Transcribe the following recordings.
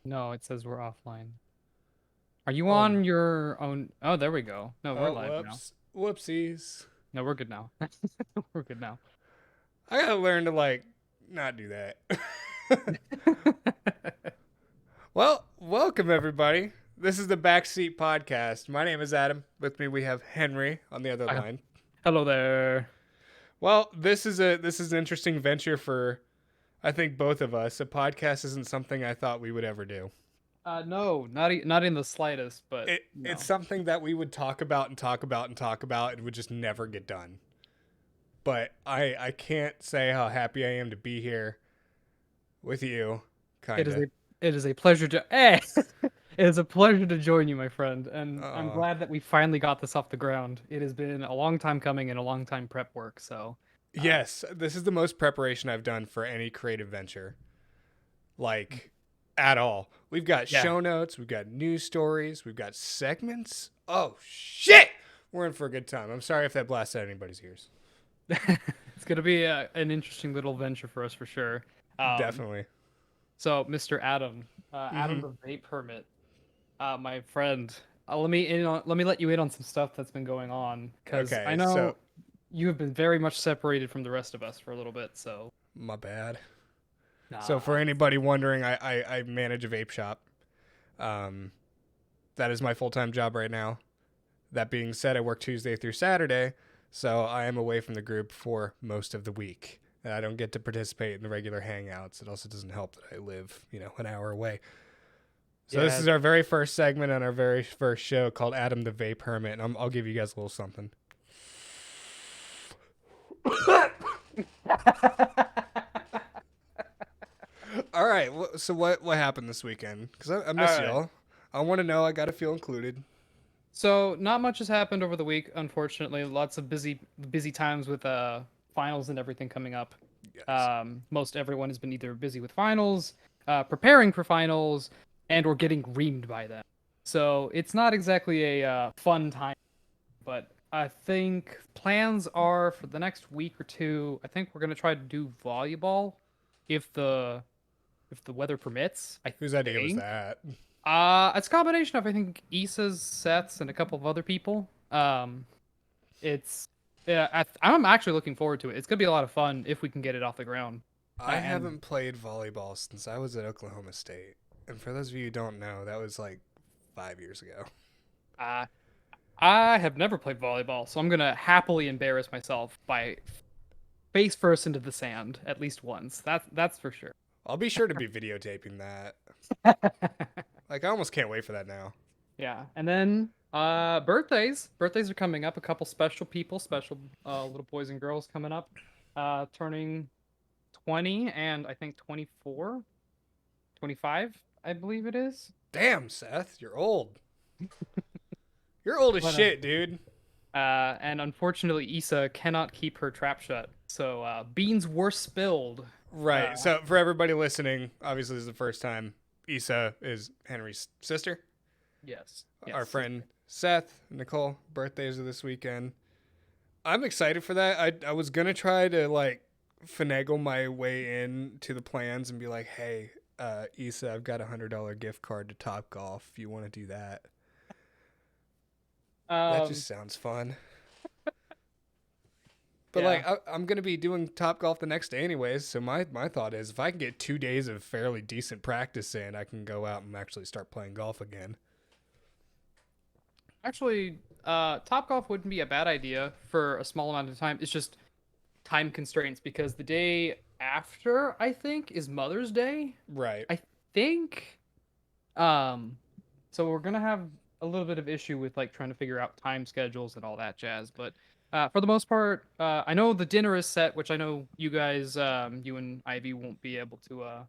No, it says we're offline. Are you Oh, on your own? Oh, there we go. No, we're oh, live now. whoops. Whoopsies. No, we're good now. We're good now. I gotta learn to, not do that. Well, welcome, everybody. This is the Backseat Podcast. My name is Adam. With me, we have Henry on the other I- line. Hello there. Well, this is an interesting venture for, I think, both of us. A podcast isn't something I thought we would ever do. No, not in the slightest, but It's no. something that we would talk about and talk about and talk about and would just never get done. But I can't say how happy I am to be here with you, It is kinda. a pleasure to Hey, it is a pleasure to join you, my friend, and I'm Uh, glad that we finally got this off the ground. It has been a long time coming and a long time prep work, so uh yes, this is the most preparation I've done for any creative venture, like at all. We've got yeah. show notes, we've got news stories, we've got segments. Oh shit, we're in for a good time. I'm sorry if that blasted anybody's ears. It's gonna be an interesting little venture for us for sure. Um, Definitely. so Mr. Adam, Adam Hmm. the Vape Permit, my friend, let me let you in on some stuff that's been going on because I Okay, so know you have been very much separated from the rest of us for a little bit. So, my bad. So for nah, anybody wondering, I manage a vape shop. Um, that is my full time job right now. That being said, I work Tuesday through Saturday, so I am away from the group for most of the week. And I don't get to participate in the regular hangouts. It also doesn't help that I live, an hour away. So this yeah. is our very first segment on our very first show called Adam the Vape Hermit, and I'll give you guys a little something. All right, so what happened this weekend? Because I All miss right. y'all. I want to know. I got to feel included. So not much has happened over the week, unfortunately. Lots of busy times with finals and everything coming up. Yes. Most everyone has been either busy with finals, preparing for finals, and or getting reamed by them. So it's not exactly a fun time, but I think plans are for the next week or two. I think we're gonna try to do volleyball if the weather permits. I Whose idea was think. that? It's a combination of I think Issa's sets and a couple of other people. It's yeah, I'm actually looking forward to it. It's gonna be a lot of fun if we can get it off the ground. I And haven't played volleyball since I was at Oklahoma State. And for those of you who don't know, that was like 5 years ago. uh, I have never played volleyball, so I'm gonna happily embarrass myself by face first into the sand at least once. That's for sure. I'll be sure to be videotaping that. Like, I almost can't wait for that now. Yeah, and then birthdays. Birthdays are coming up. A couple special people, special little boys and girls coming up, turning 20 and I think 24, 25, I believe it is. Damn, Seth, you're old. You're old as But shit, dude. and unfortunately, Issa cannot keep her trap shut. So beans were spilled. Right. Uh, So, for everybody listening, obviously, this is the first time. Issa is Henry's sister. yes, Our yes. friend Seth, Nicole, birthdays are this weekend. I'm excited for that. I was gonna try to finagle my way in to the plans and be like, hey, Issa, I've got $100 gift card to Top Golf. If you want to do that, that Um, just sounds fun. But yeah. I'm gonna be doing Top Golf the next day anyways. So my thought is, if I can get 2 days of fairly decent practice in, I can go out and actually start playing golf again. Actually, Top Golf wouldn't be a bad idea for a small amount of time. It's just time constraints because the day after, I think, is Mother's Day. Right. I think. Um, so we're gonna have a little bit of issue with like trying to figure out time schedules and all that jazz. But for the most part, I know the dinner is set, which I know you guys, you and Ivy won't be able to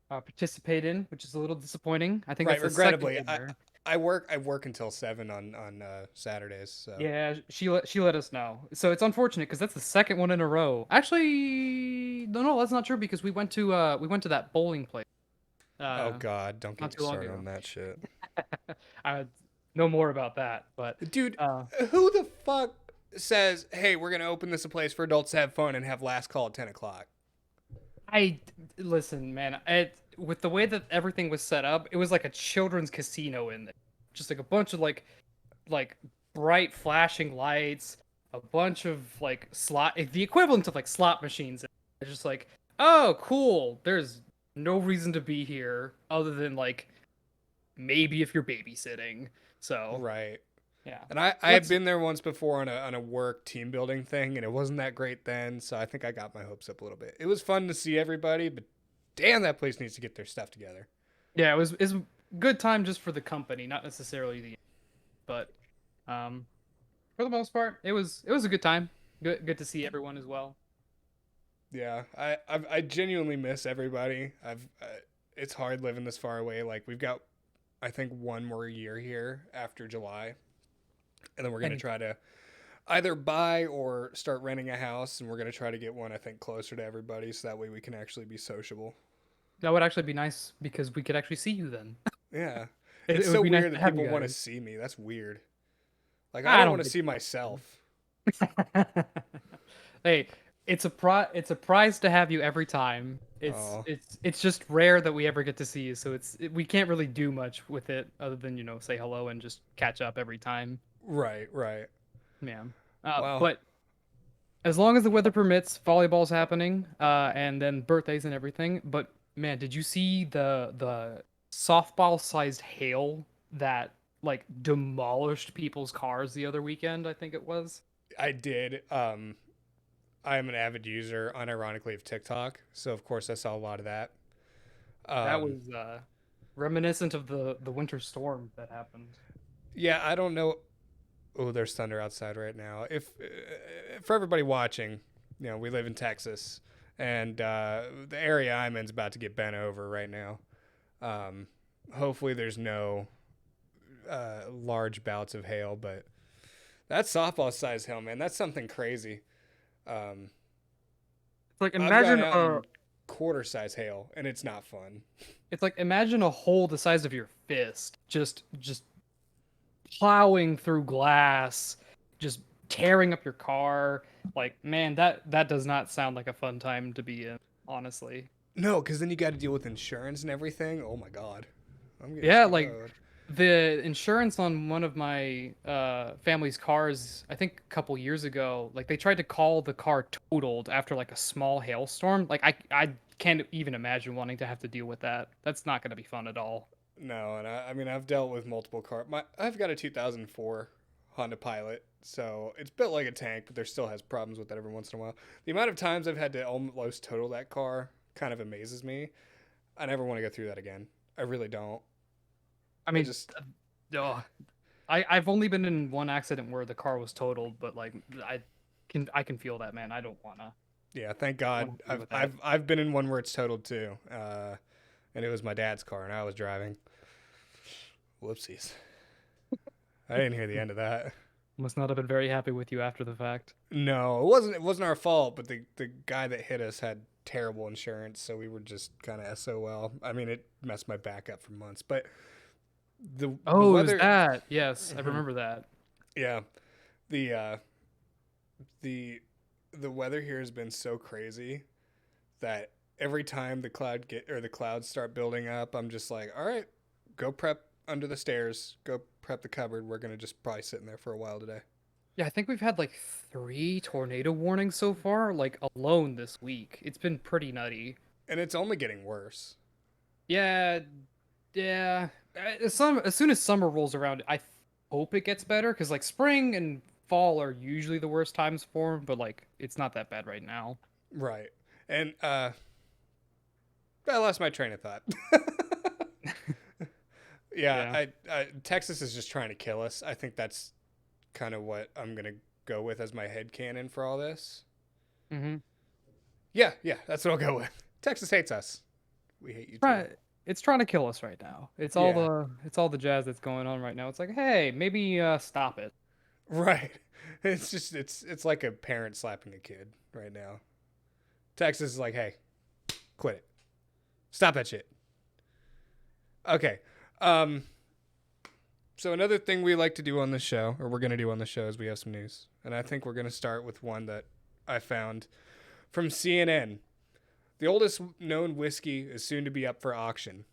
participate in, which is a little disappointing. I think Right. that's the second Regrettably, dinner. I work until 7 on Saturdays. So Yeah, she let us know. So it's unfortunate because that's the second one in a row. Actually, no, that's not true because we went to that bowling place oh uh God, don't get not me too long started ago. on that shit. I know more about that, but Dude, uh who the fuck says, hey, we're gonna open this a place for adults to have fun and have last call at 10 o'clock? I listen, man. with the way that everything was set up, it was like a children's casino in there. Just like a bunch of like bright flashing lights, a bunch of like slot the equivalent of like slot machines. It's just like, oh, cool. There's no reason to be here other than like maybe if you're babysitting. So Right. yeah, And I had that's been there once before on a work team building thing, and it wasn't that great then. So I think I got my hopes up a little bit. It was fun to see everybody, but damn, that place needs to get their stuff together. yeah, it's a good time just for the company, not necessarily the but um for the most part, it was a good time. Good to see everyone as well. Yeah, I genuinely miss everybody. It's hard living this far away. Like we've got, I think, one more year here after July, and then we're gonna And try to either buy or start renting a house, and we're gonna try to get one I think closer to everybody, so that way we can actually be sociable. that would actually be nice because we could actually see you then. Yeah, It, it's it would so be nice weird to that have you people want to guys. see me. That's weird. Like I I don't don't want to think. see myself. Hey, it's a prize to have you every time. Oh, It's just rare that we ever get to see you, so we can't really do much with it other than say hello and just catch up every time. right, right. Yeah. Wow. But as long as the weather permits, volleyball's happening, and then birthdays and everything. But man, did you see the softball-sized hail that like demolished people's cars the other weekend? I think it was. I did. I am an avid user, unironically, of TikTok, so of course I saw a lot of that. That Um, was reminiscent of the winter storm that happened. yeah, I don't know. Oh, there's thunder outside right now. If for everybody watching, we live in Texas, and the area I'm in is about to get bent over right now. Um, hopefully, there's no large bouts of hail, but that softball size hail, man, that's something crazy. Um, It's like I've gone imagine out in quarter size hail, and it's not fun. a hole the size of your fist just plowing through glass, just tearing up your car. Like, man, that does not sound like a fun time to be in, honestly. No, because then you got to deal with insurance and everything. Oh my god, I'm getting Yeah, like screwed. the insurance on one of my family's cars, I think a couple years ago, like they tried to call the car totaled after like a small hailstorm. Like I can't even imagine wanting to have to deal with that. That's not going to be fun at all. No, and I mean I've dealt with multiple car. I've got a 2004 Honda Pilot, so it's built like a tank, but there still has problems with that every once in a while. The amount of times I've had to almost total that car kind of amazes me. I never want to go through that again. I really don't. I It mean, just ugh. I've only been in one accident where the car was totaled, but like I can feel that, man. I don't yeah. Thank wanna God deal with that. I've been in one where it's totaled too, and it was my dad's car, and I was driving. Whoopsies. I didn't hear the end of that. Must not have been very happy with you after the fact. No, it wasn't. It wasn't our fault. But the guy that hit us had terrible insurance, so we were just kind of SOL. I mean, it messed my back up for months. But the Oh, it was weather, that. Yes, I mhm, remember that. yeah, the the the weather here has been so crazy that every time the clouds start building up, I'm just like, all right, go prep under the stairs, go prep the cupboard. We're gonna just probably sit in there for a while today. Yeah, I think we've had like 3 tornado warnings so far, like alone this week. It's been pretty nutty. And it's only getting worse. Yeah, yeah. As soon as summer rolls around, hope it gets better because like spring and fall are usually the worst times for 'em, but like it's not that bad right now. Right. And I lost my train of thought. Yeah, Yeah. Texas is just trying to kill us. I think that's kind of what I'm gonna go with as my head canon for all this. Mm-hmm. Yeah, yeah, that's what I'll go with. Texas hates us. We hate you too. Right. It's trying to kill us right now. Yeah, It's all the jazz that's going on right now. It's like, hey, maybe stop it. right. It's just it's like a parent slapping a kid right now. Texas is like, hey, quit it. Stop that shit. Okay. Um. So another thing we like to do on the show, or we're gonna do on the show, is we have some news, and I think we're gonna start with one that I found from CNN. The oldest known whiskey is soon to be up for auction.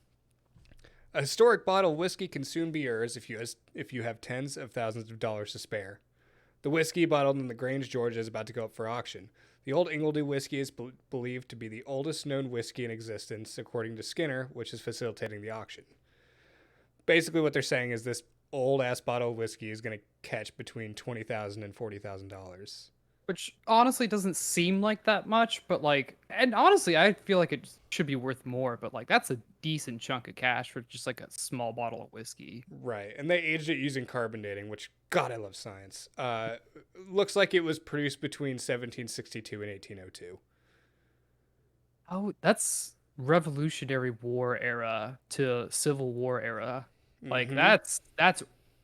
A historic bottle of whiskey can soon be yours if you have tens of thousands of dollars to spare. The whiskey bottled in LaGrange, Georgia is about to go up for auction. The Old Ingledy whiskey is believed to be the oldest known whiskey in existence, according to Skinner, which is facilitating the auction. Basically, what they're saying is this old ass bottle of whiskey is going to catch between $20,000 and $40,000. Which honestly doesn't seem like that much, but like, and honestly, I feel like it should be worth more, but like, that's a decent chunk of cash for just like a small bottle of whiskey. Right, and they aged it using carbon dating, which, God, I love science. Looks like it was produced between 1762 and 1802. Oh, that's Revolutionary War era to Civil War era. Like Mm-hmm. that's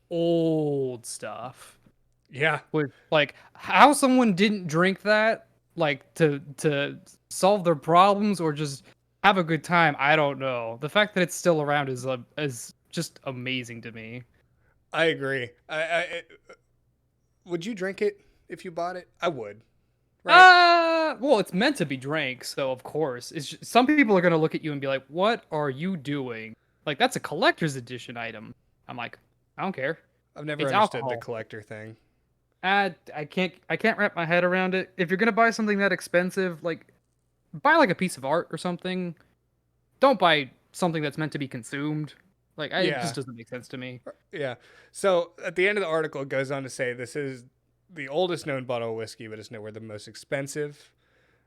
old stuff. Yeah, With like how someone didn't drink that like to solve their problems or just have a good time, I don't know. The fact that it's still around is just amazing to me. I agree. Would you drink it if you bought it? I would. Right? Well, it's meant to be drank, so of course. Some people are going to look at you and be like, "What are you doing?" Like that's a collector's edition item. I'm like, "I don't care. I've never It's understood the alcohol." collector thing. I can't wrap my head around it. If you're going to buy something that expensive, like buy like a piece of art or something. Don't buy something that's meant to be consumed. Like it just Yeah, doesn't make sense to me. yeah. So at the end of the article, it goes on to say this is the oldest known bottle of whiskey, but it's nowhere the most expensive.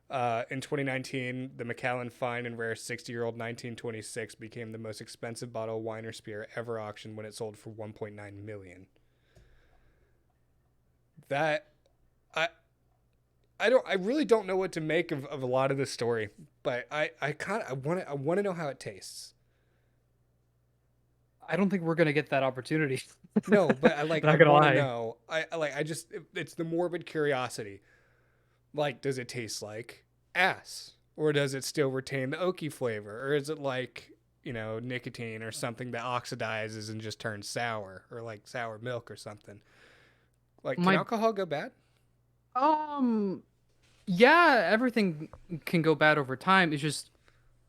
In 2019, the Macallan Fine and Rare 60-year-old 1926 became the most expensive bottle of wine or spirit ever auctioned when it sold for 1.9 million. That I I really don't know what to make of a lot of this story, but I want to know how it tastes. I don't think we're gonna get that opportunity. No, but I Not gonna want to lie. know. I just it's the morbid curiosity. Like, does it taste like ass, or does it still retain the oaky flavor, or is it like nicotine or something that oxidizes and just turns sour, or like sour milk or something? Like, can My alcohol go bad? um yeah, everything can go bad over time. It's just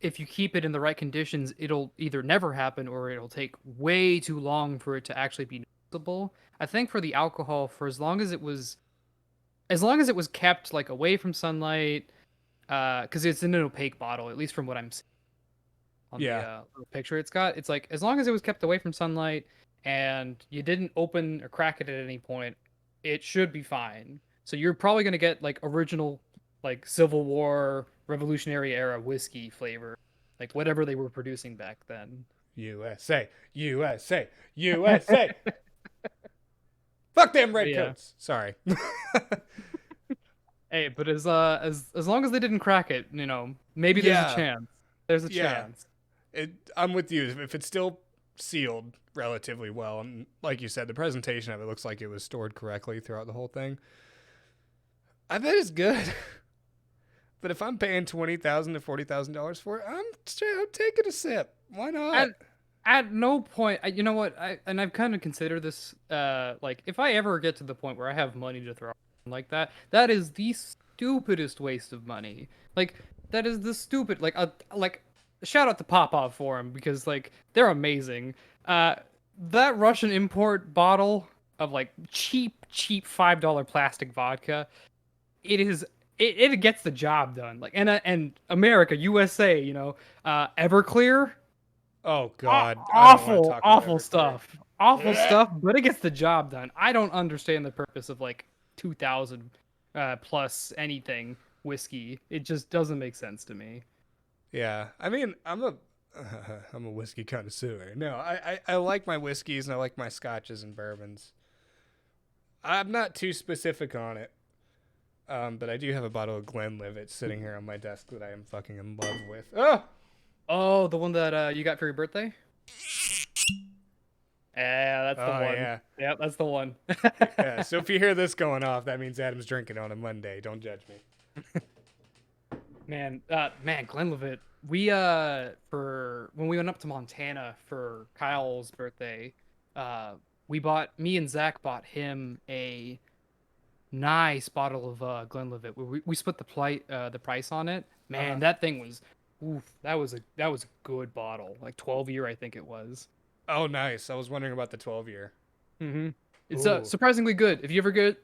if you keep it in the right conditions, it'll either never happen or it'll take way too long for it to actually be noticeable. I think for the alcohol, for as long as it was kept like away from sunlight, because it's in an opaque bottle, at least from what I'm seeing on the Yeah, little picture it's got. It's like as long as it was kept away from sunlight and you didn't open or crack it at any point, it should be fine. So you're probably gonna get like original, like Civil War, Revolutionary era whiskey flavor, like whatever they were producing back then. USA, USA, USA. Fuck them But yeah, redcoats. Sorry. hey, but as long as they didn't crack it, maybe there's a Yeah, chance. There's a yeah. chance. I'm with you. If it's still sealed relatively well, and like you said, the presentation of it looks like it was stored correctly throughout the whole thing, I bet it's good. But if I'm paying $20,000 to $40,000 for it, I'm taking a sip. Why not? At at no point, you know what? I've kind of considered this. Like if I ever get to the point where I have money to throw like that, that is the stupidest waste of money. Like that is the stupid. Like shout out to Popov for him because like they're amazing. That Russian import bottle of like cheap $5 plastic vodka, it is it gets the job done. Like and America, USA, Everclear, Oh God, I don't want to awful, talk about awful Everclear. stuff. Awful Blech. stuff, but it gets the job done. I don't understand the purpose of like 2000 plus anything whiskey. It just doesn't make sense to me. Yeah, I mean, I'm a whiskey connoisseur. No, I like my whiskeys and I like my scotches and bourbons. I'm not too specific on it. But I do have a bottle of Glenlivet sitting here on my desk that I am fucking in love with. Oh, Oh, the one that you got for your birthday? Yeah, that's the oh one. yeah, Yeah, that's the one. yeah. So if you hear this going off, that means Adam's drinking on a Monday. Don't judge me. Man, Glenlivet. We for when we went up to Montana for Kyle's birthday, uh me and Zach bought him nice bottle of Glenlivet. We split the price on it. Man, Uh-huh. that thing was, oof, that was a good bottle. Like 12 year, I think it was. Oh, nice. I was wondering about the 12 year. It's Ooh. surprisingly good. If you ever get,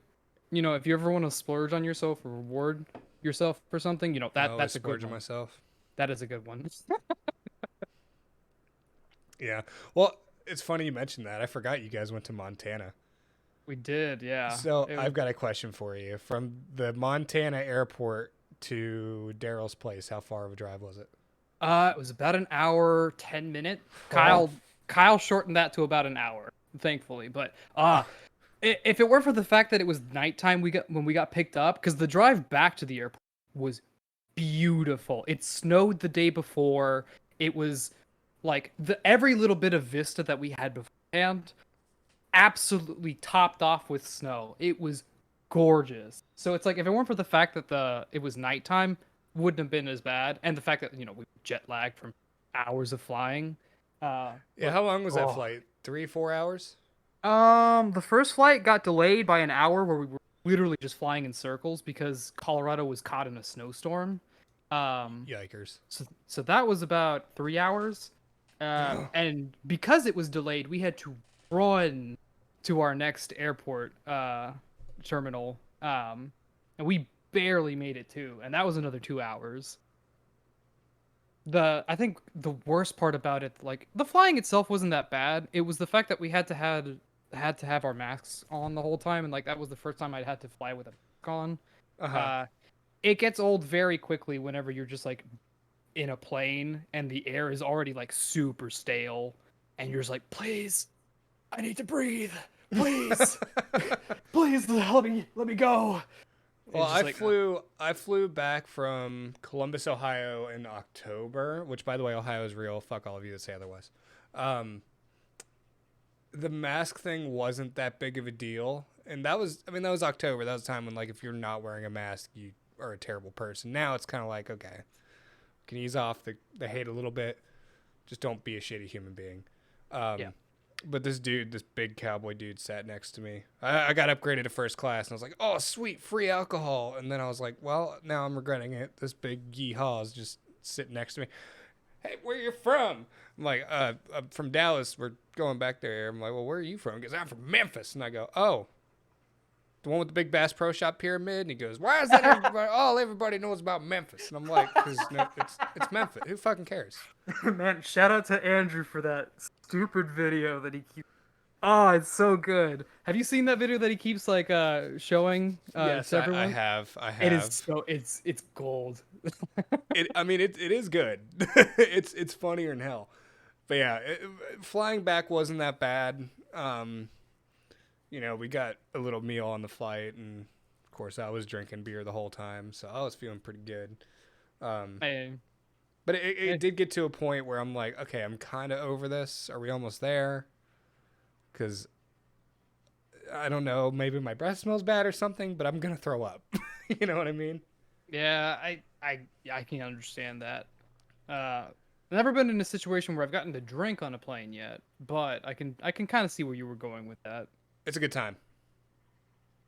if you ever want to splurge on yourself or reward yourself for something, I that always that's a good splurge on one. myself. That is a good one. Yeah. Well, it's funny you mentioned that. I forgot you guys went to Montana. We did, yeah. So I've got a question for you. From the Montana airport to Daryl's place, how far of a drive was it? It was about an hour, 10 minute. Oh, Kyle shortened that to about an hour, thankfully. But uh, if it weren't for the fact that it was nighttime when we got picked up, because the drive back to the airport was beautiful. It snowed the day before. It was like every little bit of vista that we had beforehand, absolutely topped off with snow. It was gorgeous. So it's like if it weren't for the fact that the it was nighttime, wouldn't have been as bad, and the fact that we jet lagged from hours of flying. yeah. But How long was that oh, flight? 3, 4 hours? the first flight got delayed by an hour where we were literally just flying in circles because Colorado was caught in a snowstorm. Um, Yikers. so that was about 3 hours. And because it was delayed, we had to run to our next airport terminal. And we barely made it to, and that was another 2 hours. I think the worst part about it, like the flying itself wasn't that bad. It was the fact that we had to have our masks on the whole time, and like that was the first time I'd had to fly with a mask on. Uh huh. Uh, it gets old very quickly whenever you're just like in a plane and the air is already like super stale, and you're just like, please, I need to breathe, please, please let me go. Well, It's just like, I flew back from Columbus, Ohio in October, which by the way, Ohio is real. Fuck all of you that say otherwise. Um, the mask thing wasn't that big of a deal. And that was October. That was a time when like if you're not wearing a mask, you are a terrible person. Now it's kind of like, okay, can ease off the hate a little bit. Just don't be a shitty human being. yeah. Um, but this big cowboy dude sat next to me. I got upgraded to first class, and I was like, "Oh, sweet, free alcohol." And then I was like, "Well, now I'm regretting it. This big yeehaw is just sitting next to me. Hey, where you from?" I'm like, I'm from Dallas. We're going back there." I'm like, "Well, where are you from?" Because I'm from Memphis. And I go, "Oh, the one with the big Bass Pro Shop pyramid." And he goes, "Why is that everybody? Oh, everybody knows about Memphis." And I'm like, "Because no, it's Memphis. Who fucking cares?" Man, shout out to Andrew for that stupid video that he keeps. Oh, it's so good. Have you seen that video that he keeps like showing Yes, to I everyone? have. I It is have. so it's gold. I mean, it is good. It's funnier than hell. But yeah, flying back wasn't that bad. We got a little meal on the flight, and of course, I was drinking beer the whole time, so I was feeling pretty good. Um, I, but it I, did get to a point where I'm like, okay, I'm kind of over this. Are we almost there? Because I don't know, maybe my breath smells bad or something, but I'm gonna throw up. You know what I mean? yeah, I can understand that. Uh, I've never been in a situation where I've gotten to drink on a plane yet, but I can kind of see where you were going with that. It's a good time.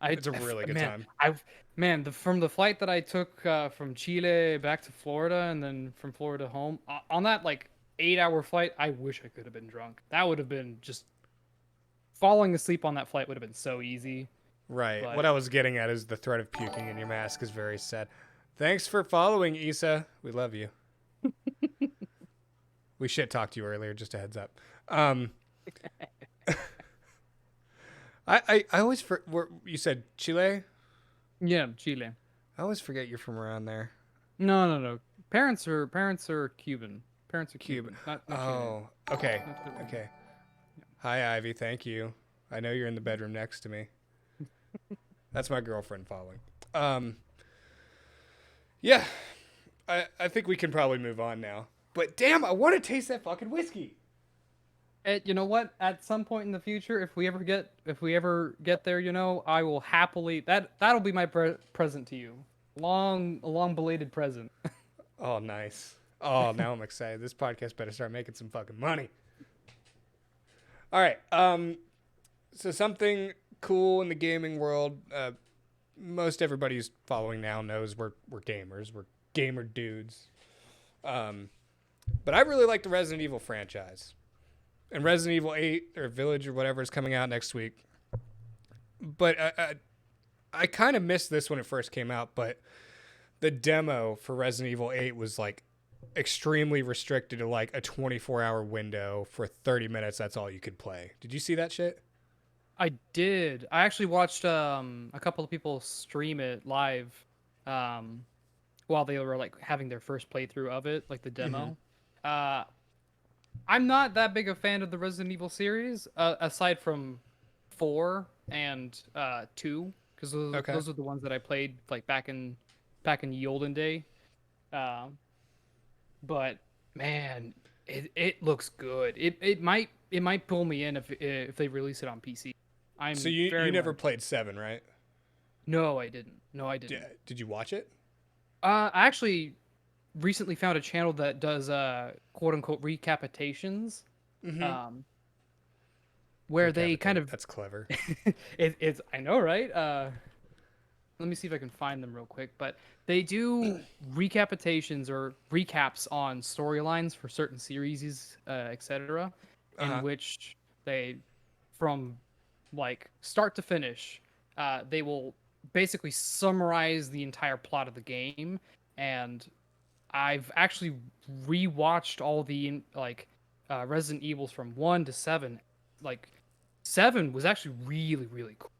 I It's a really good man, time. from the flight that I took from Chile back to Florida and then from Florida home on that like 8 hour flight, I wish I could have been drunk. That would have been just falling asleep on that flight would have been so easy. Right. What But I was getting at is the threat of puking in your mask is very sad. Thanks for following, Issa. We love you. We shit talked you earlier, just a heads up. Um, I always you said Chile. yeah, Chile. I always forget you're from around there. No. Parents are Cuban. Parents are Cuba. Cuban, not Chilean. Oh, okay, Not Chilean. okay. Hi, Ivy. Thank you. I know you're in the bedroom next to me. That's my girlfriend following. Um, yeah, I think we can probably move on now. But damn, I want to taste that fucking whiskey. And you know what? At some point in the future, if we ever get there, I will happily that'll be my present to you. A long belated present. Oh, nice. Oh, now I'm excited. This podcast better start making some fucking money. All right. So something cool in the gaming world. most everybody who's following now knows we're gamers. We're gamer dudes. Um, but I really like the Resident Evil franchise. And Resident Evil 8 or Village or whatever is coming out next week. But I kind of missed this when it first came out, but the demo for Resident Evil 8 was like extremely restricted to like a 24-hour window for 30 minutes. That's all you could play. Did you see that shit? I did. I actually watched a couple of people stream it live um, while they were like having their first playthrough of it, like the Mm-hmm. demo. Uh, I'm not that big a fan of the Resident Evil series, aside from 4 and 2, because Okay. those are the ones that I played like back in the olden day. Um, but man, it looks good. It might pull me in if they release it on PC. So I'm you very never much. played 7, right? No, I didn't. No, I didn't. Did you watch it? I actually recently found a channel that does quote unquote recapitations, Mm-hmm. um, where they kind Recapitate. of That's clever. it's I know, right? Let me see if I can find them real quick. But they do recapitations or recaps on storylines for certain series, etc., in Uh-huh. which they, from like start to finish, they will basically summarize the entire plot of the game. And I've actually rewatched all the like Resident Evils from 1 to 7. Like 7 was actually really really cool,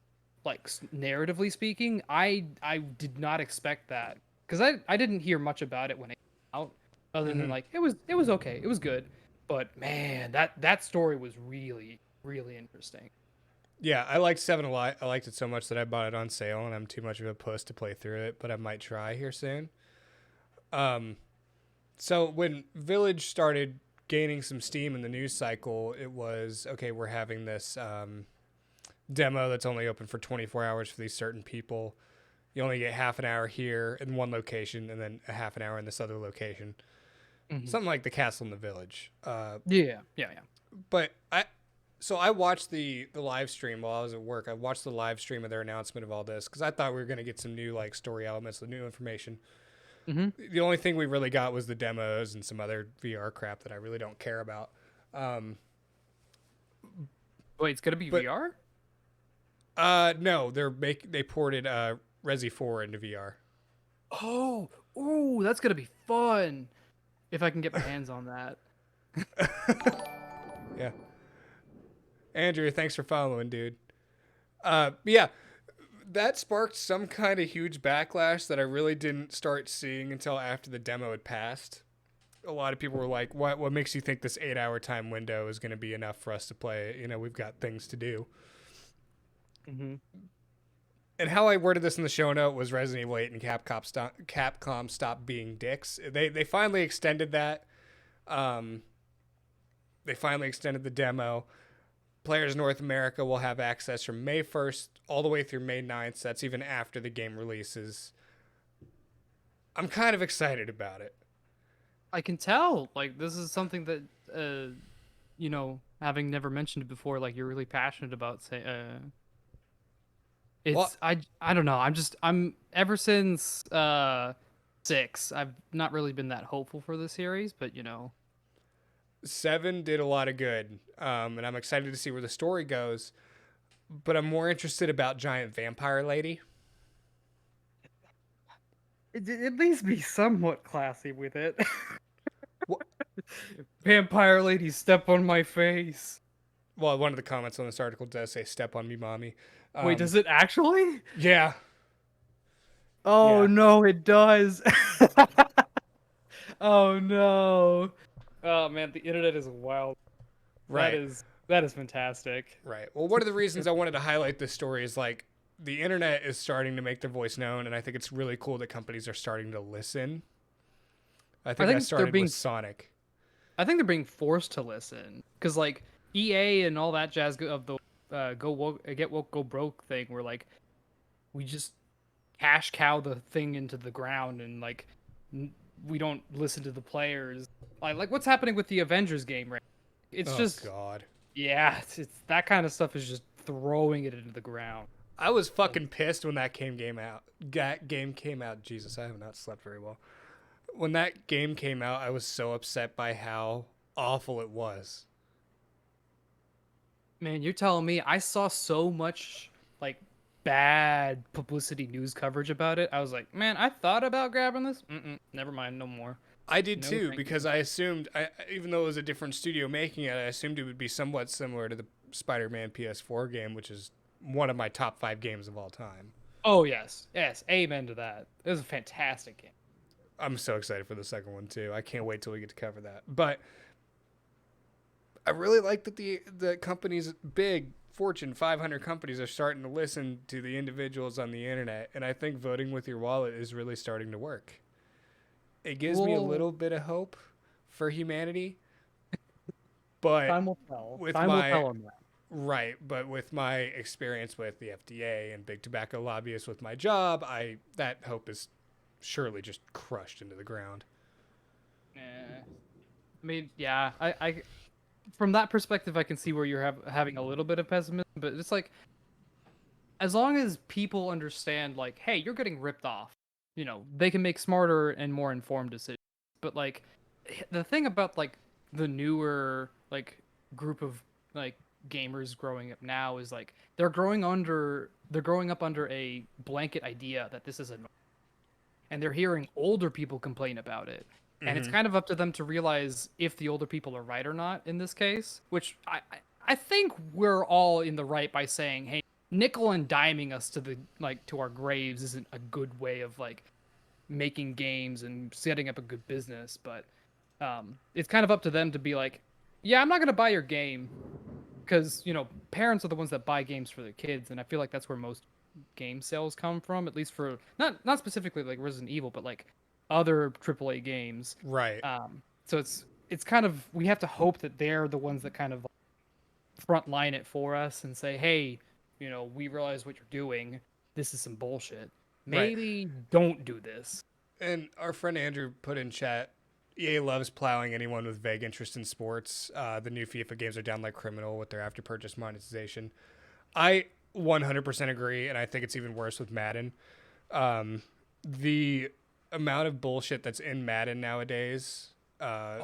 like narratively speaking. I did not expect that because I didn't hear much about it when it came out, other than Mm-hmm. like it was okay, it was good, but man, that story was really really interesting. Yeah, I liked 7 a lot. I liked it so much that I bought it on sale, and I'm too much of a puss to play through it, but I might try here soon. Um, so when Village started gaining some steam in the news cycle, it was okay. We're having this demo that's only open for 24 hours for these certain people. You only get half an hour here in one location, and then a half an hour in this other location. Hmm. Something like the castle in the village. Yeah, yeah, yeah. But I watched the live stream while I was at work. I watched the live stream of their announcement of all this because I thought we were going to get some new like story elements, the new information. Hmm. The only thing we really got was the demos and some other VR crap that I really don't care about. Um, Wait, it's gonna be but VR? no, they ported Resi 4 into VR. Oh, ooh, that's gonna be fun if I can get my hands on that. Yeah, Andrew, thanks for following, dude. But yeah, that sparked some kind of huge backlash that I really didn't start seeing until after the demo had passed. A lot of people were like, What makes you think this 8-hour time window is going to be enough for us to play? You know, we've got things to do." Hmm. And how I worded this in the show note was Resident Evil 8 and Capcom stop being dicks. They finally extended that. Um, they finally extended the demo. Players in North America will have access from May 1st all the way through May 9th. So that's even after the game releases. I'm kind of excited about it. I can tell. Like this is something that having never mentioned it before, like you're really passionate about. Say, Well, I don't know. I'm ever since 6. I've not really been that hopeful for the series, but 7 did a lot of good, and I'm excited to see where the story goes. But I'm more interested about Giant Vampire Lady. at least be somewhat classy with it. Wh- Vampire lady, step on my face. Well, one of the comments on this article does say "Step on me, mommy." Wait, Um, does it actually? yeah, Oh yeah, no, it does. Oh no. Oh man, the internet is wild. That right, is that is fantastic. right. Well, one of the reasons I wanted to highlight this story is like the internet is starting to make their voice known, and I think it's really cool that companies are starting to listen. I I think that think they're started with being Sonic. I think they're being forced to listen because like EA and all that jazz of the go woke, get woke go broke thing, where like we just cash cow the thing into the ground and like we don't listen to the players. Like what's happening with the Avengers game, right? It's Oh just God. yeah, it's that kind of stuff is just throwing it into the ground. I was fucking pissed when that game out. Game came out. Jesus, I have not slept very well. When that game came out, I was so upset by how awful it was. Man, you're telling me I saw so much like bad publicity news coverage about it. I was like, man, I thought about grabbing this. Never mind, no more. I did No, too thank because you. I assumed, even though it was a different studio making it, I assumed it would be somewhat similar to the Spider-Man PS4 game, which is one of my top 5 games of all time. Oh yes, yes, amen to that. It was a fantastic game. I'm so excited for the second one too. I can't wait till we get to cover that. But I really like that the companies, big Fortune 500 companies, are starting to listen to the individuals on the internet, and I think voting with your wallet is really starting to work. It gives me a Well, little bit of hope for humanity, but time will tell. with Time will my tell on that. right, but with my experience with the FDA and big tobacco lobbyists with my job, I that hope is surely just crushed into the ground. Eh. I mean, yeah, I from that perspective, I can see where you're having a little bit of pessimism, but it's like as long as people understand, like, hey, you're getting ripped off, they can make smarter and more informed decisions. But like, the thing about like the newer like group of like gamers growing up now is like they're growing up under a blanket idea that this is a and they're hearing older people complain about it. And it's Mm-hmm. kind of up to them to realize if the older people are right or not in this case, which I think we're all in the right by saying, hey, nickel and diming us to the like to our graves isn't a good way of like making games and setting up a good business, but it's kind of up to them to be like, yeah, I'm not gonna buy your game because parents are the ones that buy games for their kids, and I feel like that's where most game sales come from, at least for not specifically like Resident Evil, but like other AAA games. Right, So it's kind of we have to hope that they're the ones that kind of front line it for us and say, hey, we realize what you're doing. This is some bullshit. right. Maybe don't do this. And our friend Andrew put in chat, EA loves plowing anyone with vague interest in sports. The new FIFA games are down like criminal with their after purchase monetization. I 100% agree, and I think it's even worse with Madden. The amount of bullshit that's in Madden nowadays, uh,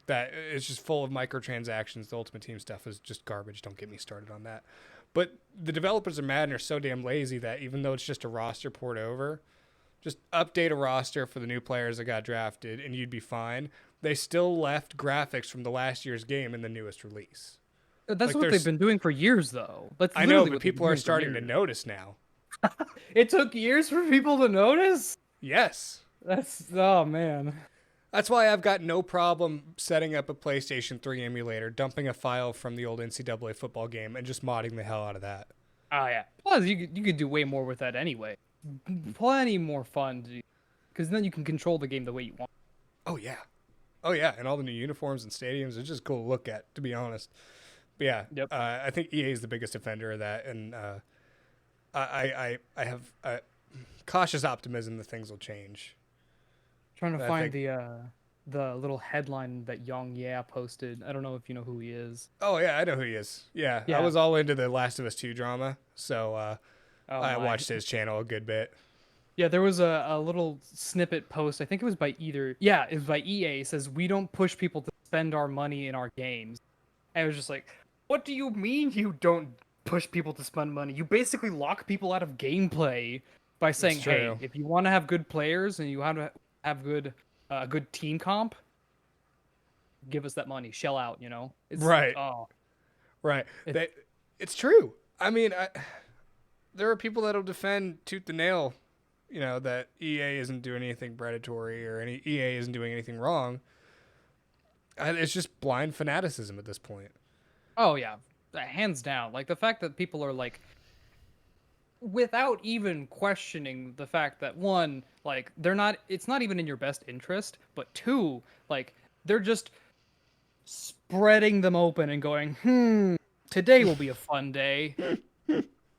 that is just full of microtransactions. The Ultimate Team stuff is just garbage. Don't get me started on that. But the developers of Madden are so damn lazy that even though it's just a roster port over, just update a roster for the new players that got drafted and you'd be fine. They still left graphics from the last year's game in the newest release. That's Like what they've there's been doing for years, though. That's I know, literally but what they've been people are doing for starting to years. notice now. It took years for people to notice. Yes. That's oh man. That's why I've got no problem setting up a PlayStation 3 emulator, dumping a file from the old NCAA football game, and just modding the hell out of that. Oh yeah. Plus, you could do way more with that anyway. Plenty more fun because then you can control the game the way you want. Oh, yeah. Oh, yeah. And all the new uniforms and stadiums, it's just cool to look at, to be honest. But yeah, Yep. I think EA is the biggest offender of that. And I have cautious optimism that things will change. Trying to But I find think, the little headline that Young Yeah posted. I don't know if you know who he is. oh, yeah, I know who he is. Yeah, I Yeah. was all into the Last of Us 2 drama. So Oh I my. watched his channel a good bit. Yeah, there was a little snippet post. I think it was by yeah, it was by EA. It says we don't push people to spend our money in our games. And I was just like, what do you mean you don't push people to spend money? You basically lock people out of gameplay by It's saying, hey, true. if you want to have good players and you want to have good team comp, give us that money, shell out. It's Right. oh, Right. it, It's true. I mean, there are people that'll defend tooth and nail, that EA isn't doing anything predatory or any EA isn't doing anything wrong. It's just blind fanaticism at this point. oh yeah, hands down. Like the fact that people are like without even questioning the fact that one, like it's not even in your best interest, but two, like they're just spreading them open and going, today will be a fun day.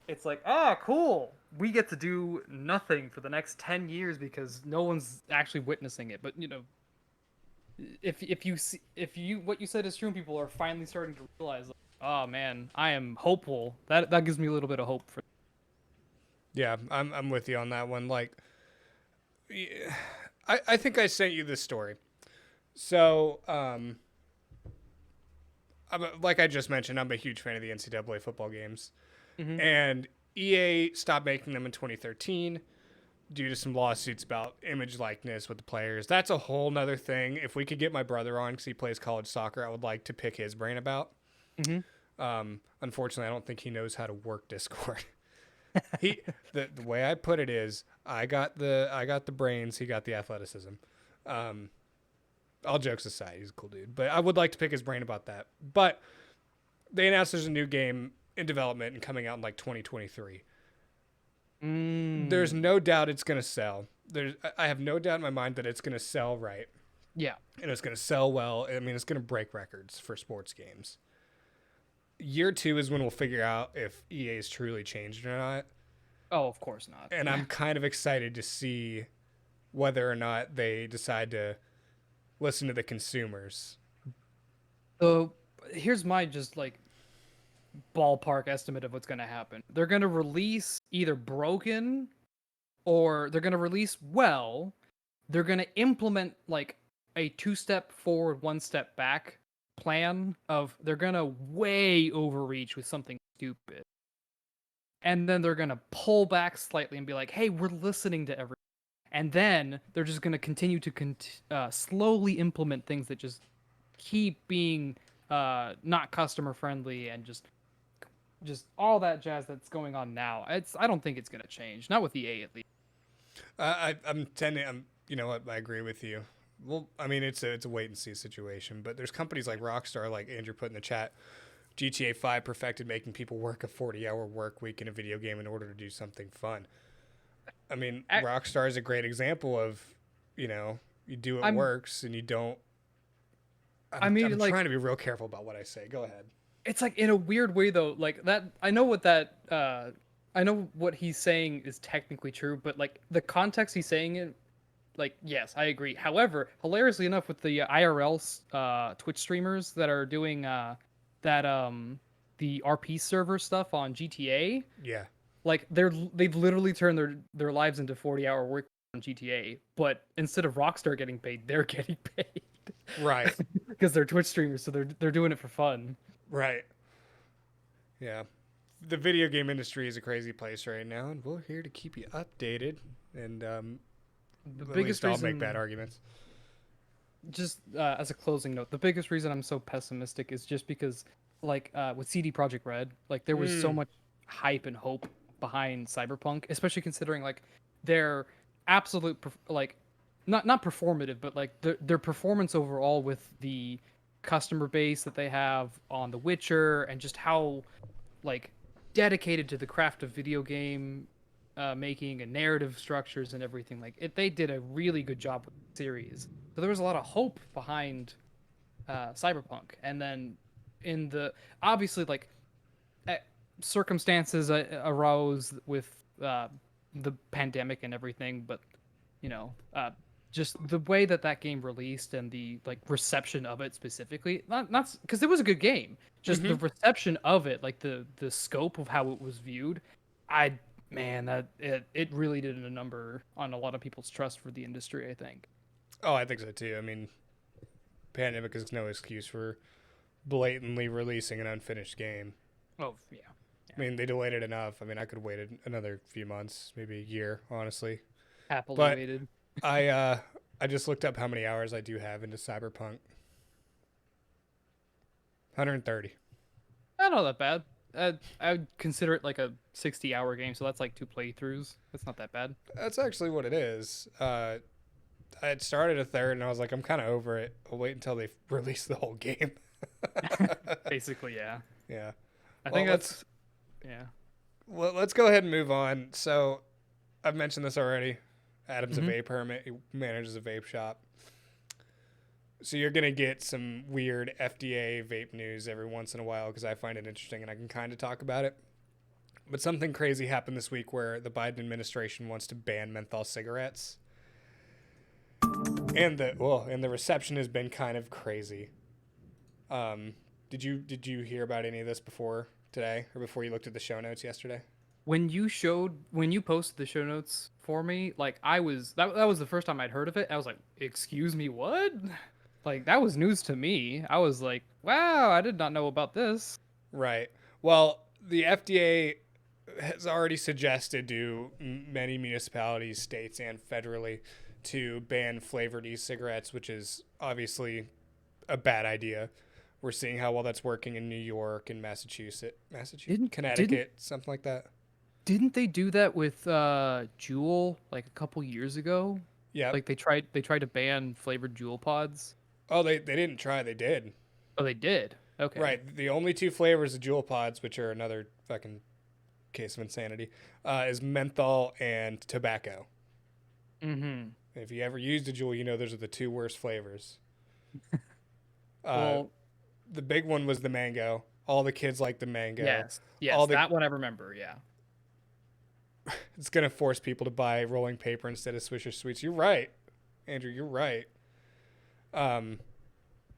It's like, ah, cool. We get to do nothing for the next 10 years because no one's actually witnessing it. But if you what you said is true, and people are finally starting to realize, like, oh man, I am hopeful. That gives me a little bit of hope for. Yeah, I'm with you on that one. Like, yeah, I think I sent you this story. So, like I just mentioned, I'm a huge fan of the NCAA football games, Mm-hmm. and EA stopped making them in 2013 due to some lawsuits about image likeness with the players. That's a whole nother thing. If we could get my brother on because he plays college soccer, I would like to pick his brain about. Mm-hmm. Unfortunately, I don't think he knows how to work Discord. he the way I put it is, I got the brains, he got the athleticism. Um, all jokes aside, he's a cool dude. But I would like to pick his brain about that. But they announced there's a new game in development and coming out in like 2023. There's Mm. no doubt it's gonna sell. I have no doubt in my mind that it's gonna sell right Yeah. and it's gonna sell well. I mean, it's gonna break records for sports games. Year two is when we'll figure out if EA's truly changed or not. Oh, of course not. And I'm kind of excited to see whether or not they decide to listen to the consumers. So here's my just like ballpark estimate of what's going to happen. They're going to release either broken or they're going to release well. They're going to implement like a 2-step forward, 1-step back plan of they're going to way overreach with something stupid. And then they're going to pull back slightly and be like, "Hey, we're listening to everything." And then they're just going to continue to slowly implement things that just keep being not customer friendly and just all that jazz that's going on now. I don't think it's gonna change. Not with EA at least. I'm tending. You know what? I agree with you. Well, I mean, it's a wait and see situation. But there's companies like Rockstar, like Andrew put in the chat. GTA 5 perfected making people work a 40-hour work week in a video game in order to do something fun. I mean, I, Rockstar is a great example of, you do it I'm works and you don't. I mean I'm like trying to be real careful about what I say. Go ahead. it's like in a weird way though. Like that I know what he's saying is technically true, but like the context he's saying it like yes, I agree. However, hilariously enough with the IRL Twitch streamers that are doing that the RP server stuff on GTA, Yeah. like they've literally turned their lives into 40-hour work on GTA, but instead of Rockstar getting paid, they're getting paid Right. because they're Twitch streamers, so they're doing it for fun. Right. Yeah. The video game industry is a crazy place right now, and we're here to keep you updated. And The at least biggest I'll make bad reason, arguments. just as a closing note, the biggest reason I'm so pessimistic is just because, like with CD Projekt Red, like there was so Mm. much hype and hope behind Cyberpunk, especially considering like their absolute like not performative, but like their performance overall with the customer base that they have on The Witcher and just how like dedicated to the craft of video game making and narrative structures and everything. Like they did a really good job with the series. So there was a lot of hope behind Cyberpunk, and then in the obviously like uh, circumstances arose with the pandemic and everything, but you know, just the way that that game released and the like reception of it specifically, not because it was a good game, just the Mm-hmm. reception of it, like the scope of how it was viewed, I man that it really did a number on a lot of people's trust for the industry, I think. Oh, I think so too. I mean, pandemic is no excuse for blatantly releasing an unfinished game. Oh yeah, I yeah, mean, they delayed it enough. I mean, I could have waited another few months, maybe a year, honestly. happily But waited. I uh I just looked up how many hours I do have into Cyberpunk. 130. Not that bad. I would consider it like a 60-hour game, so that's like 2 playthroughs. That's not that bad. That's actually what it is. I had started a third and I was like, I'm kind of over it. I'll wait until they release the whole game. Basically, yeah. Yeah. I Well, think that's yeah. let's go ahead and move on. So I've mentioned this already. Adam's a Hmm. vape hermit. He manages a vape shop. So you're gonna get some weird FDA vape news every once in a while because I find it interesting and I can kind of talk about it. But something crazy happened this week where the Biden administration wants to ban menthol cigarettes, and the reception has been kind of crazy. Um, did you hear about any of this before today or before you looked at the show notes yesterday? when you posted the show notes for me, like I was that was the first time I'd heard of it. I was like, "Excuse me, what?" Like that was news to me. I was like, "Wow, I did not know about this." Right. Well, the FDA has already suggested to many municipalities, states, and federally to ban flavored e-cigarettes, which is obviously a bad idea. We're seeing how well that's working in New York and Didn't didn't Connecticut, something like that. didn't they do that with Juul like a couple years ago? Yep. Like they tried to ban flavored Juul pods. Oh, they didn't try. They did. Oh, they did. Okay. Right. The only two flavors of Juul pods, which are another fucking case of insanity, is menthol and tobacco. Mhm. If you ever used a Juul, you know those are the two worst flavors. Uh, Well, the big one was the mango. All the kids like the mango. yes. All Yes, the that one I remember, yeah. It's gonna force people to buy rolling paper instead of Swisher Sweets. You're right, Andrew. You're right. Um,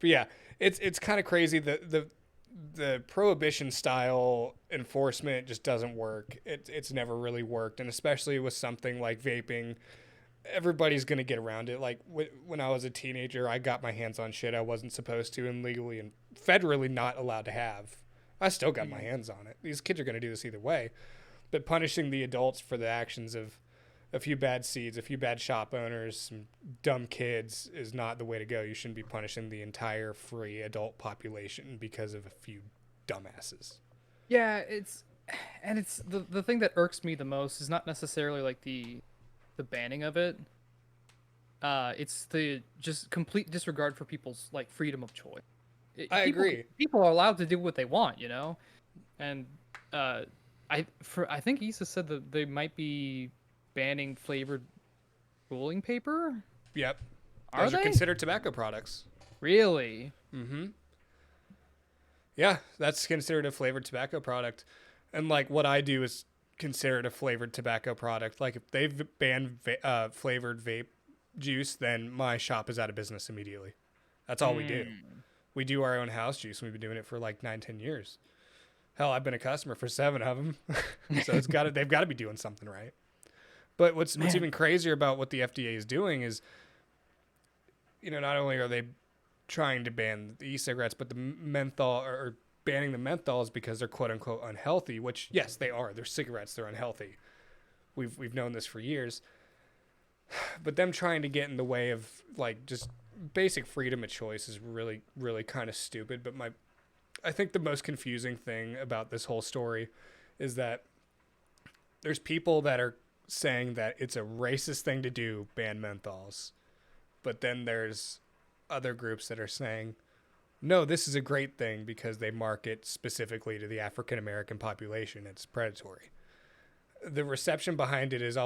but yeah, it's kind of crazy. The prohibition style enforcement just doesn't work. It's never really worked, and especially with something like vaping, everybody's gonna get around it. Like when I was a teenager, I got my hands on shit I wasn't supposed to and legally and federally not allowed to have. I still got my Mm. hands on it. These kids are gonna do this either way. But punishing the adults for the actions of a few bad seeds, a few bad shop owners, some dumb kids is not the way to go. You shouldn't be punishing the entire free adult population because of a few dumbasses. Yeah, it's the thing that irks me the most is not necessarily like the banning of it. It's the just complete disregard for people's like freedom of choice. I agree. People are allowed to do what they want, you know? And uh I think Issa said that they might be banning flavored cooling paper. Yep. Are Those are they? considered tobacco products. Really? Mm-hmm. Yeah, that's considered a flavored tobacco product. And like what I do is considered a flavored tobacco product. Like if they've banned flavored vape juice, then my shop is out of business immediately. That's all we do. Mm. We do our own house juice. And we've been doing it for like 9, 10 years. Hell, I've been a customer for 7 of them. So they've got to be doing something right. But what's Man. even crazier about what the FDA is doing is, not only are they trying to ban the e-cigarettes, but the menthol or banning the menthols because they're quote unquote unhealthy. Which yes, they are. They're cigarettes. They're unhealthy. We've known this for years. But them trying to get in the way of like just basic freedom of choice is really really kind of stupid. But I think the most confusing thing about this whole story is that there's people that are saying that it's a racist thing to do, ban menthols. But then there's other groups that are saying, no, this is a great thing because they market specifically to the African American population. It's predatory. The reception behind it has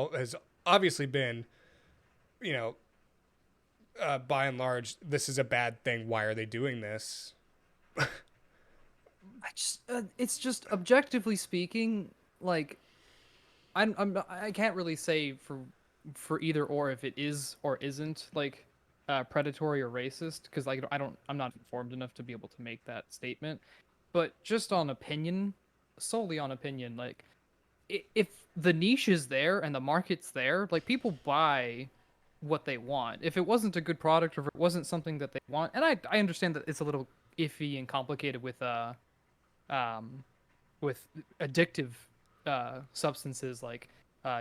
obviously been, you know, by and large, this is a bad thing. Why are they doing this? It's just objectively speaking, like I can't really say for either or if it is or isn't like predatory or racist because like I'm not informed enough to be able to make that statement. But just on opinion, solely on opinion, like if the niche is there and the market's there, like people buy what they want. If it wasn't a good product or if it wasn't something that they want, and I understand that it's a little iffy and complicated um with addictive substances like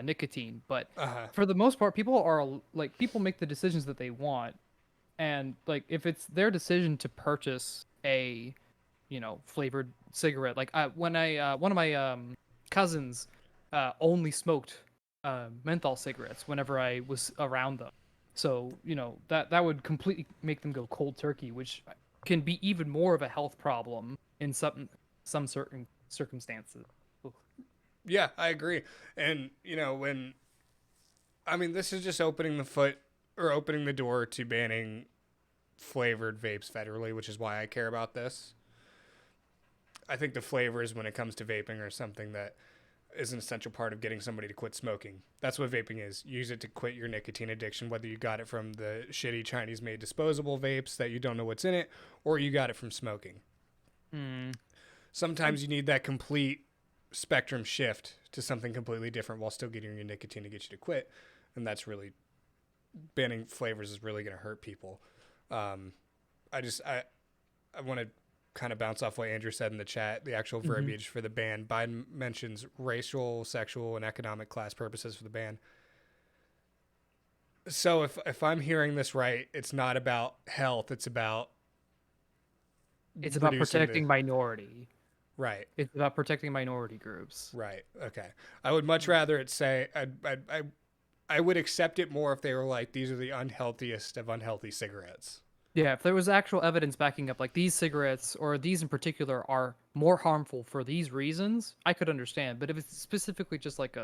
nicotine. But Uh-huh. for the most part, people make the decisions that they want, and like if it's their decision to purchase a flavored cigarette, like when I one of my cousins only smoked menthol cigarettes whenever I was around them. So that would completely make them go cold turkey, which can be even more of a health problem in some certain circumstances. Oof. Yeah, I agree. And, this is just opening the door to banning flavored vapes federally, which is why I care about this. I think the flavors when it comes to vaping are something that is an essential part of getting somebody to quit smoking. That's what vaping is. Use it to quit your nicotine addiction, whether you got it from the shitty Chinese made disposable vapes that you don't know what's in it, or you got it from smoking. Hmm. Sometimes you need that complete spectrum shift to something completely different while still getting your nicotine to get you to quit. And that's really banning flavors is really going to hurt people. Um, I want to kind of bounce off what Andrew said in the chat. The actual Hmm. verbiage for the ban. Biden mentions racial, sexual, and economic class purposes for the ban. So if I'm hearing this right, it's not about health. It's about It's about reducing the protecting minority. right. It's about protecting minority groups. Right. Okay. I would much rather it say I would accept it more if they were like these are the unhealthiest of unhealthy cigarettes. Yeah, if there was actual evidence backing up, like these cigarettes or these in particular are more harmful for these reasons, I could understand. But if it's specifically just like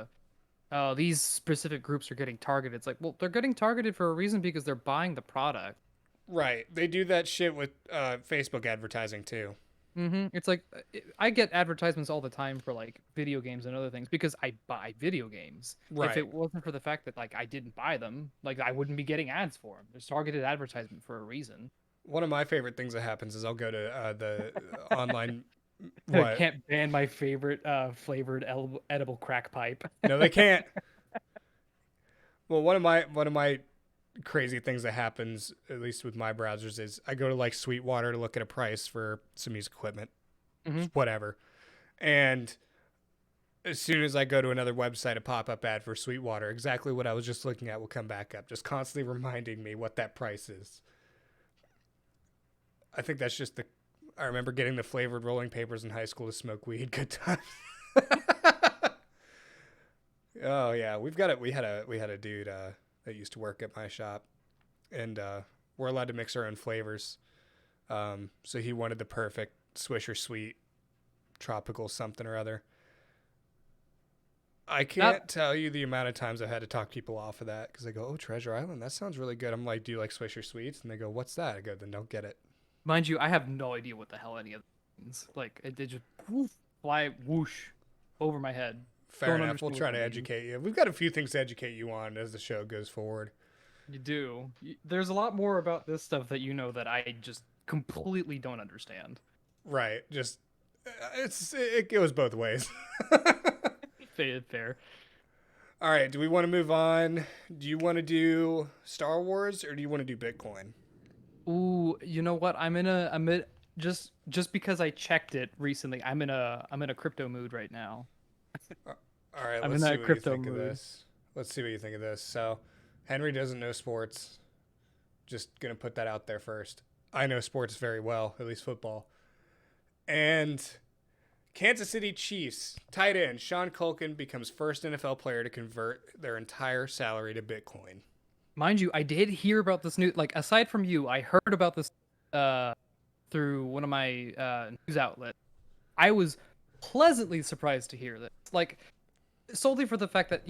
these specific groups are getting targeted, it's like, well, they're getting targeted for a reason because they're buying the product. Right. They do that shit with Facebook advertising too. It's like I get advertisements all the time for like video games and other things because I buy video games. If Right. it wasn't for the fact that like I didn't buy them, like I wouldn't be getting ads for them. There's targeted advertisement for a reason. One of my favorite things that happens is I'll go to the online what? Can't ban my favorite flavored edible crack pipe. No, they can't. Well, one of my crazy things that happens, at least with my browsers, is I go to like Sweetwater to look at a price for some music equipment, Hmm. just whatever. And as soon as I go to another website, a pop up ad for Sweetwater, exactly what I was just looking at will come back up, just constantly reminding me what that price is. I think that's just the. I remember getting the flavored rolling papers in high school to smoke weed. Good times. Oh yeah, we've got it. We had a dude that used to work at my shop, and we're allowed to mix our own flavors. So he wanted the perfect Swisher Sweet tropical something or other. I Not can't tell you the amount of times I've had to talk people off of that because they go, "Oh, Treasure Island, that sounds really good." I'm like, "Do you like Swisher Sweets?" And they go, "What's that?" I go, "Then don't get it." mind you, I have no idea what the hell any of that means. Like it did just woof, fly whoosh over my head. Fair Don't enough. We'll understand what try that to means. educate you. We've got a few things to educate you on as the show goes forward. You do. There's a lot more about this stuff that you know that I just completely don't understand. Right. Just it goes both ways. Fair, fair. All right. Do we want to move on? Do you want to do Star Wars or do you want to do Bitcoin? Ooh, you know what? I'm in just because I checked it recently. I'm in a crypto mood right now. All right. I'm in Let's see that what you crypto think of mood. this. Let's see what you think of this. So, Henry doesn't know sports. Just gonna put that out there first. I know sports very well, at least football. And Kansas City Chiefs tight end Sean Culkin becomes first NFL player to convert their entire salary to Bitcoin. Mind you, I did hear about this news. Like aside from you, I heard about this uh through one of my news outlets. I was pleasantly surprised to hear this. Like solely for the fact that,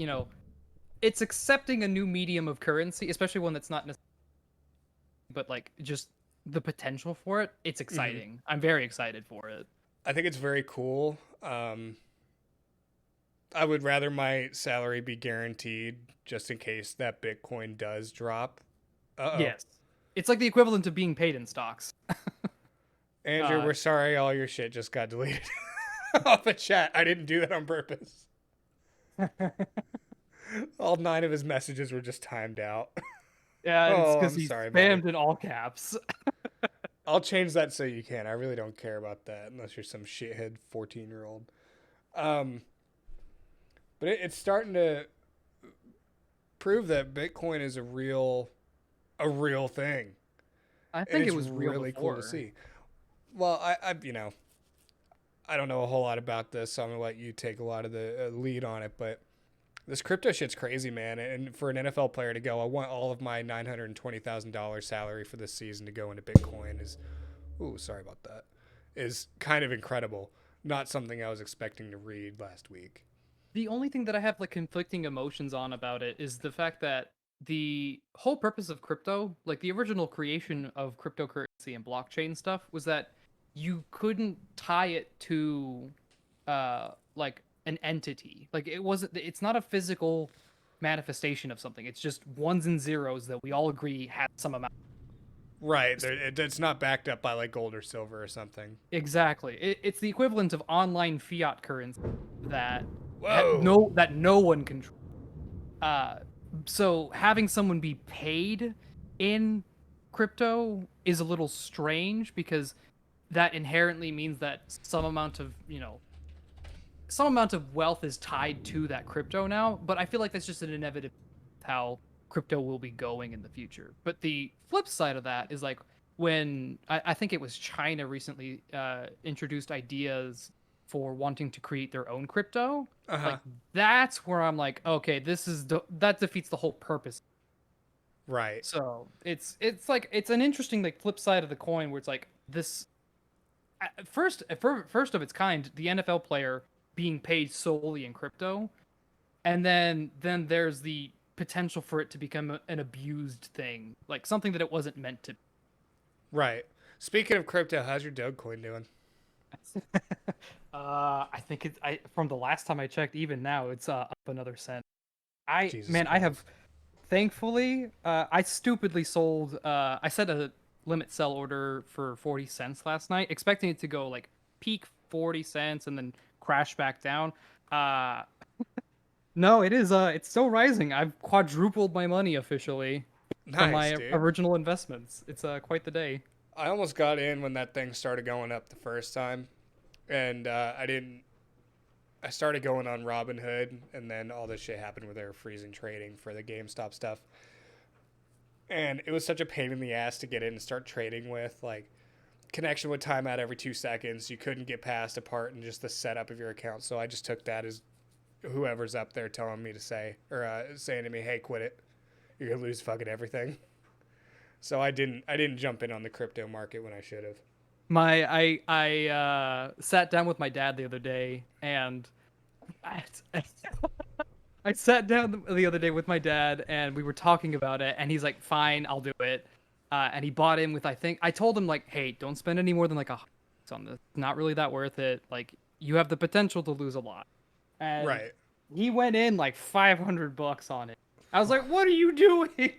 it's accepting a new medium of currency, especially one that's not necessarily, but like just the potential for it. It's Mm-hmm. exciting. I'm very excited for it. I think it's very cool. I would rather my salary be guaranteed just in case that Bitcoin does drop. Uh oh. Yes. It's like the equivalent of being paid in stocks. Andrew, Uh, we're sorry all your shit just got deleted off a chat. I didn't do that on purpose. All 9 of his messages were just timed out. yeah, it's Oh, because I'm he sorry, buddy. spammed in all caps. I'll change that so you can. I really don't care about that unless you're some shithead 14-year-old. Um, but it's starting to prove that Bitcoin is a real thing, I and think it it's was real really cool to before. see. Well, I don't know a whole lot about this, so I'm gonna let you take a lot of the lead on it. But this crypto shit's crazy, man. And for an NFL player to go, I want all of my $920,000 salary for this season to go into Bitcoin is, ooh, sorry about that, is kind of incredible. Not something I was expecting to read last week. The only thing that I have like conflicting emotions on about it is the fact that the whole purpose of crypto, like the original creation of cryptocurrency and blockchain stuff, was that you couldn't tie it to like an entity. Like it's not a physical manifestation of something. It's just ones and zeros that we all agree has some amount. Right, it's not backed up by like gold or silver or something. Exactly. It's the equivalent of online fiat currency that Whoa. that no one controls. Uh, so having someone be paid in crypto is a little strange because that inherently means that some amount of wealth is tied to that crypto now, but I feel like that's just an inevitable how crypto will be going in the future. But the flip side of that is like when I think it was China recently introduced ideas for wanting to create their own crypto. Uh-huh. Like that's where I'm like, okay, that defeats the whole purpose. Right. So it's like it's an interesting like flip side of the coin where it's like this first of its kind, the NFL player being paid solely in crypto, and then there's the potential for it to become an abused thing, like something that it wasn't meant to. Right. Speaking of crypto, how's your Dogecoin doing? I think I from the last time I checked, even now it's up another cent. I Jesus man, I Christ. have thankfully I stupidly sold. I set a limit sell order for 40 cents last night, expecting it to go like peak 40 cents and then crash back down. Uh, no, it's still rising. I've quadrupled my money officially from Nice, my dude. original investments. It's quite the day. I almost got in when that thing started going up the first time, and I didn't. I started going on Robinhood, and then all this shit happened where they were freezing trading for the GameStop stuff. And it was such a pain in the ass to get in and start trading with. Like, connection would time out every 2 seconds. You couldn't get past a part in just the setup of your account. So I just took that as whoever's up there telling me to say, or saying to me, hey, quit it. You're going to lose fucking everything. So I didn't jump in on the crypto market when I should have. I sat down with my dad the other day and I, I sat down the other day with my dad and we were talking about it and he's like, "Fine, I'll do it." And he bought in with I told him like, "Hey, don't spend any more than like $100 on this. Not really that worth it. Like you have the potential to lose a lot." And Right. he went in like $500 on it. I was like, "What are you doing?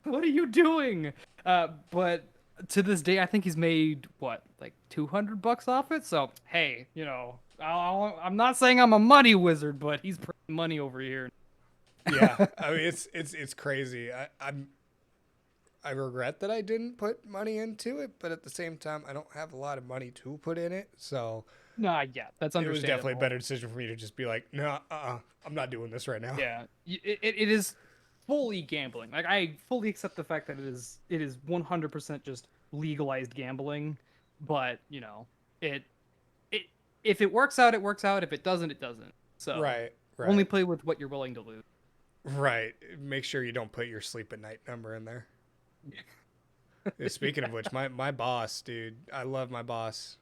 What are you doing?" But to this day, I think he's made what, like $200 off it. So hey, I'm not saying I'm a money wizard, but he's printing money over here. Yeah. I mean, it's crazy. I regret that I didn't put money into it, but at the same time, I don't have a lot of money to put in it. So Nah, yeah, that's it was definitely a understandable. better decision for me to just be like, no, I'm not doing this right now. Yeah, it is fully gambling. Like I fully accept the fact that it is 100% just legalized gambling, but it it if it works out, it works out. If it doesn't, it doesn't. So Right, only right, play with what you're willing to lose. right. Make sure you don't put your sleep at night number in there. Yeah, speaking of Yeah. which, my boss, dude, I love my boss.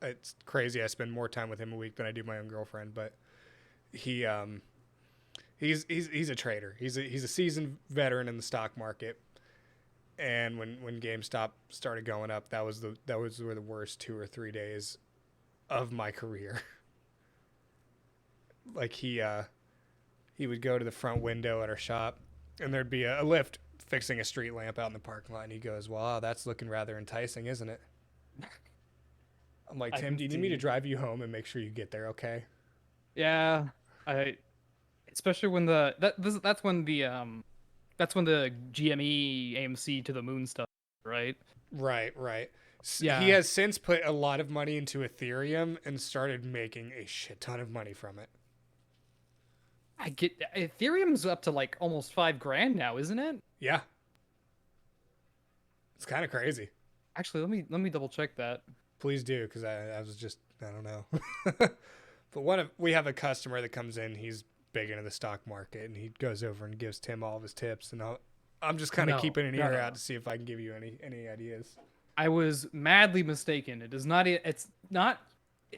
It's crazy. I spend more time with him a week than I do my own girlfriend, but he he's a trader. He's a seasoned veteran in the stock market. And when GameStop started going up, were the worst 2 or 3 days of my career. Like he would go to the front window at our shop, and there'd be a lift fixing a street lamp out in the parking lot, and he goes, "Wow, that's looking rather enticing, isn't it?" I'm like, I "Tim, can do you need me to see. drive you home and make sure you get there okay?" Yeah, I especially when that's when the GME AMC to the moon stuff, right? Right, right. He Yeah, has since put a lot of money into Ethereum and started making a shit ton of money from it. I get Ethereum's up to like almost 5 grand now, isn't it? Yeah, it's kind of crazy. Actually, let me double check that. Please do, because I was just I don't know. But we have a customer that comes in. He's big into the stock market, and he goes over and gives Tim all of his tips. And I'm just kind of No, keeping an no, ear no, out no. to see if I can give you any ideas. I was madly mistaken. It is not. It's not.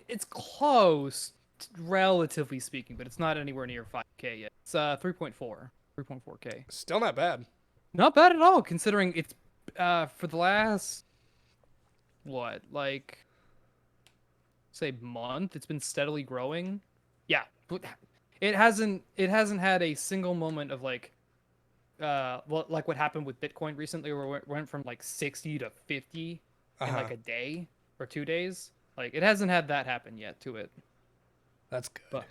It's close, relatively speaking, but it's not anywhere near 5K yet. It's 3.4K. Still not bad. Not bad at all, considering it's for the last what, like say month, it's been steadily growing. Yeah, but it hasn't had a single moment of like like what happened with Bitcoin recently, where it went from like 60 to 50 Uh in huh. like a day or 2 days. Like it hasn't had that happen yet to it. That's good. But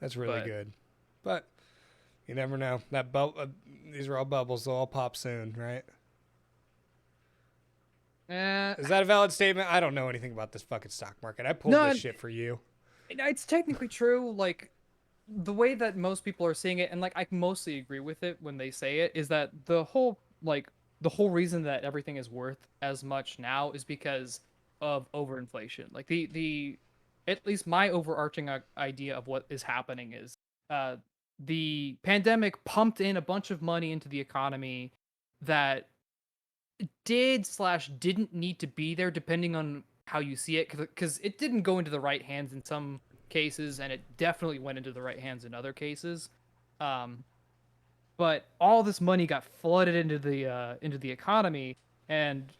That's really But good. But you never know. These are all bubbles. They'll all pop soon, right? eh, Is that a valid statement? I don't know anything about this fucking stock market. I pulled this no, shit for you. it's technically true. Like the way that most people are seeing it, and like I mostly agree with it when they say it, is that the whole reason that everything is worth as much now is because of overinflation. Like the at least my overarching idea of what is happening is uh the pandemic pumped in a bunch of money into the economy that didn't need to be there depending on how you see it, because it didn't go into the right hands in some cases and it definitely went into the right hands in other cases. um but all this money got flooded into the economy, and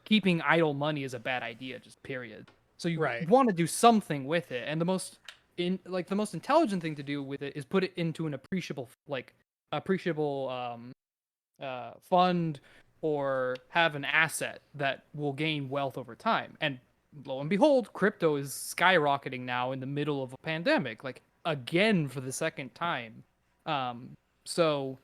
keeping idle money is a bad idea, just period. So you Right. want to do something with it, and the most intelligent thing to do with it is put it into an appreciable fund, or have an asset that will gain wealth over time. And lo and behold, crypto is skyrocketing now in the middle of a pandemic, like again for the second time. So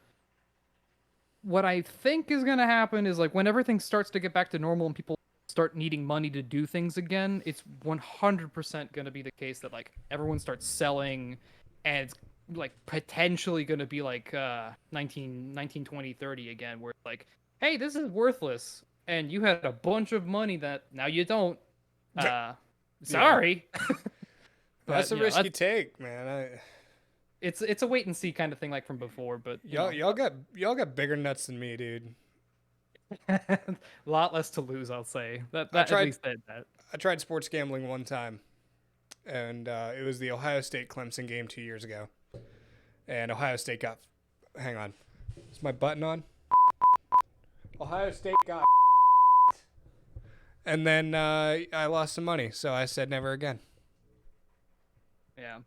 what I think is going to happen is, like, when everything starts to get back to normal and people start needing money to do things again, it's 100% going to be the case that like everyone starts selling, and it's like potentially going to be like 19 20 30 again, where it's like, hey, this is worthless and you had a bunch of money that now you don't. uh Yeah. Sorry. That's But a risk you take, man. it's a wait and see kind of thing, like from before, but Y'all got bigger nuts than me, dude. a lot less to lose, I'll say. That I that at tried least said that. I tried sports gambling one time, and it was the Ohio State Clemson game 2 years ago, and Ohio State got. Hang on, is my button on? Ohio State got. And then I lost some money, so I said never again. Yeah.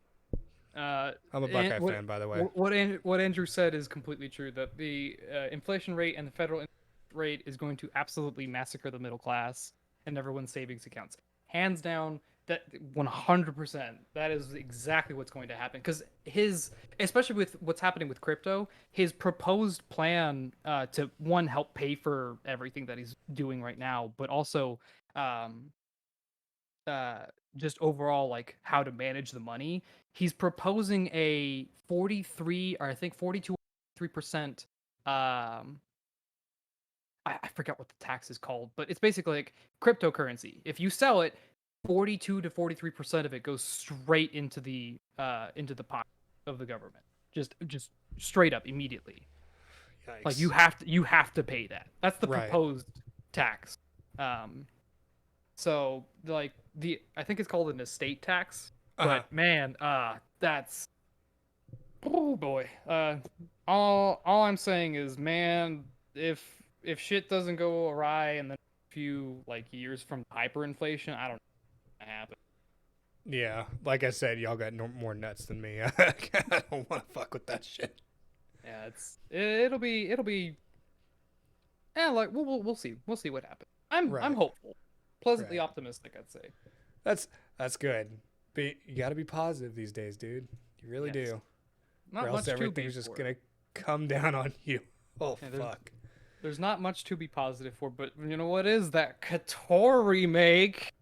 Uh, I'm a and Buckeye fan, by the way. what Andrew said is completely true. That the inflation rate and the federal interest rate is going to absolutely massacre the middle class and everyone's savings accounts. Hands down, that 100%. That is exactly what's going to happen. Because especially with what's happening with crypto, his proposed plan to one, help pay for everything that he's doing right now, but also um, uh just overall, like, how to manage the money. He's proposing a 43, or I think 42 3% um I forget what the tax is called, but it's basically like cryptocurrency. If you sell it, 42 to 43% of it goes straight into the pot of the government. Just straight up immediately. Like, Yikes. you have to pay that. That's the Right. proposed tax. Um So, like, the I think it's called an estate tax, Uh huh. but man, that's, oh boy. All I'm saying is, man, if shit doesn't go awry in the few like years from hyperinflation, I don't know what's gonna happen. Yeah. Like I said, y'all got more nuts than me. I don't want to fuck with that shit. Yeah, it'll be yeah, like we'll see. We'll see what happens. I'm Right. hopeful. Pleasantly Right. optimistic, I'd say. That's that's good. You got to be positive these days, dude. You really Yes. do. Or Not else much to be everything's just for. gonna come down on you. Oh Yeah, fuck. there's not much to be positive for, but you know what is that Kotor remake?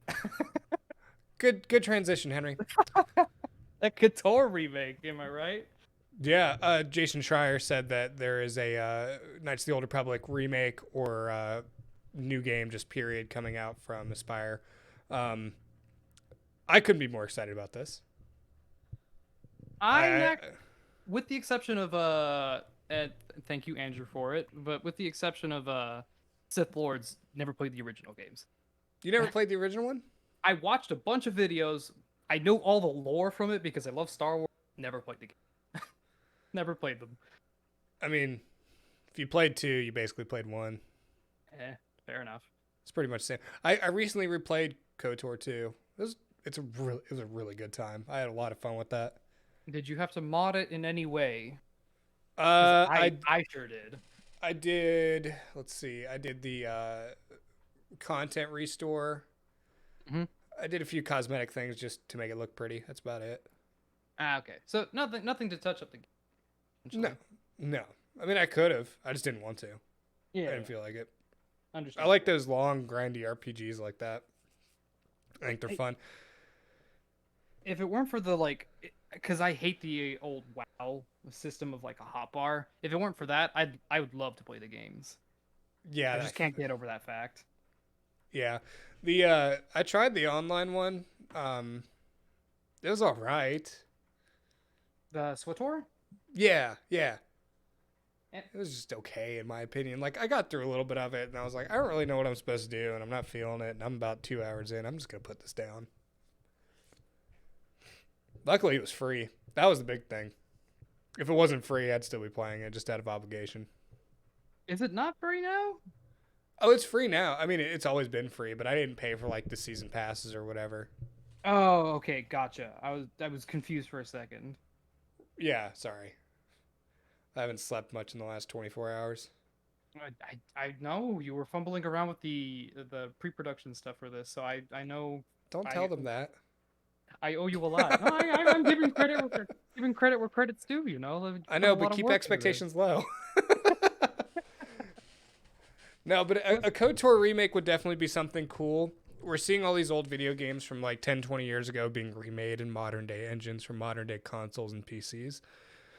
Good transition, Henry. That Kotor remake, am I right? Yeah, Jason Schreier said that there is a Knights of the Old Republic remake or new game, just period, coming out from Aspire. Um, I couldn't be more excited about this. I'm I act With the exception of and thank you Andrew for it, but with the exception of Sith Lords, never played the original games. You never played the original one? I watched a bunch of videos. I know all the lore from it because I love Star Wars. Never played the game. Never played them. I mean, if you played two, you basically played one. Fair enough. It's pretty much the same. I recently replayed KOTOR 2. It was a really good time. I had a lot of fun with that. Did you have to mod it in any way? Because Uh, I I I sure did. I did. Let's see. I did the content restore. Hmm. I did a few cosmetic things just to make it look pretty. That's about it. Ah, okay. So nothing to touch up the game, No, essentially. no. I mean, I could have. I just didn't want to. I Yeah, didn't yeah. feel like it. I like Understandable. those long, grindy RPGs like that. I think they're I, fun. if it weren't for the like, because I hate the old WoW system of like a hotbar. If it weren't for that, I would love to play the games. I Yeah, just can't get over that fact. yeah. The I tried the online one. Um, it was all right. The SWTOR? Yeah, yeah. Eh, It was just okay in my opinion. Like I got through a little bit of it, and I was like, I don't really know what I'm supposed to do, and I'm not feeling it. And I'm about 2 hours in. I'm just gonna put this down. Luckily, it was free. That was the big thing. If it wasn't free, I'd still be playing it just out of obligation. Is it not free now? Oh, it's free now. I mean, it's always been free, but I didn't pay for like the season passes or whatever. Oh, okay, gotcha. I was confused for a second. Yeah, sorry. I haven't slept much in the last 24 hours. I know you were fumbling around with the pre-production stuff for this, so I know Don't tell I them that. I owe you a lot. No, I'm giving credit where credit's due. You know, like, you I put a know, but lot of keep work into this. expectations low. No, but a KOTOR remake would definitely be something cool. We're seeing all these old video games from like 10, 20 years ago being remade in modern day engines from modern day consoles and PCs.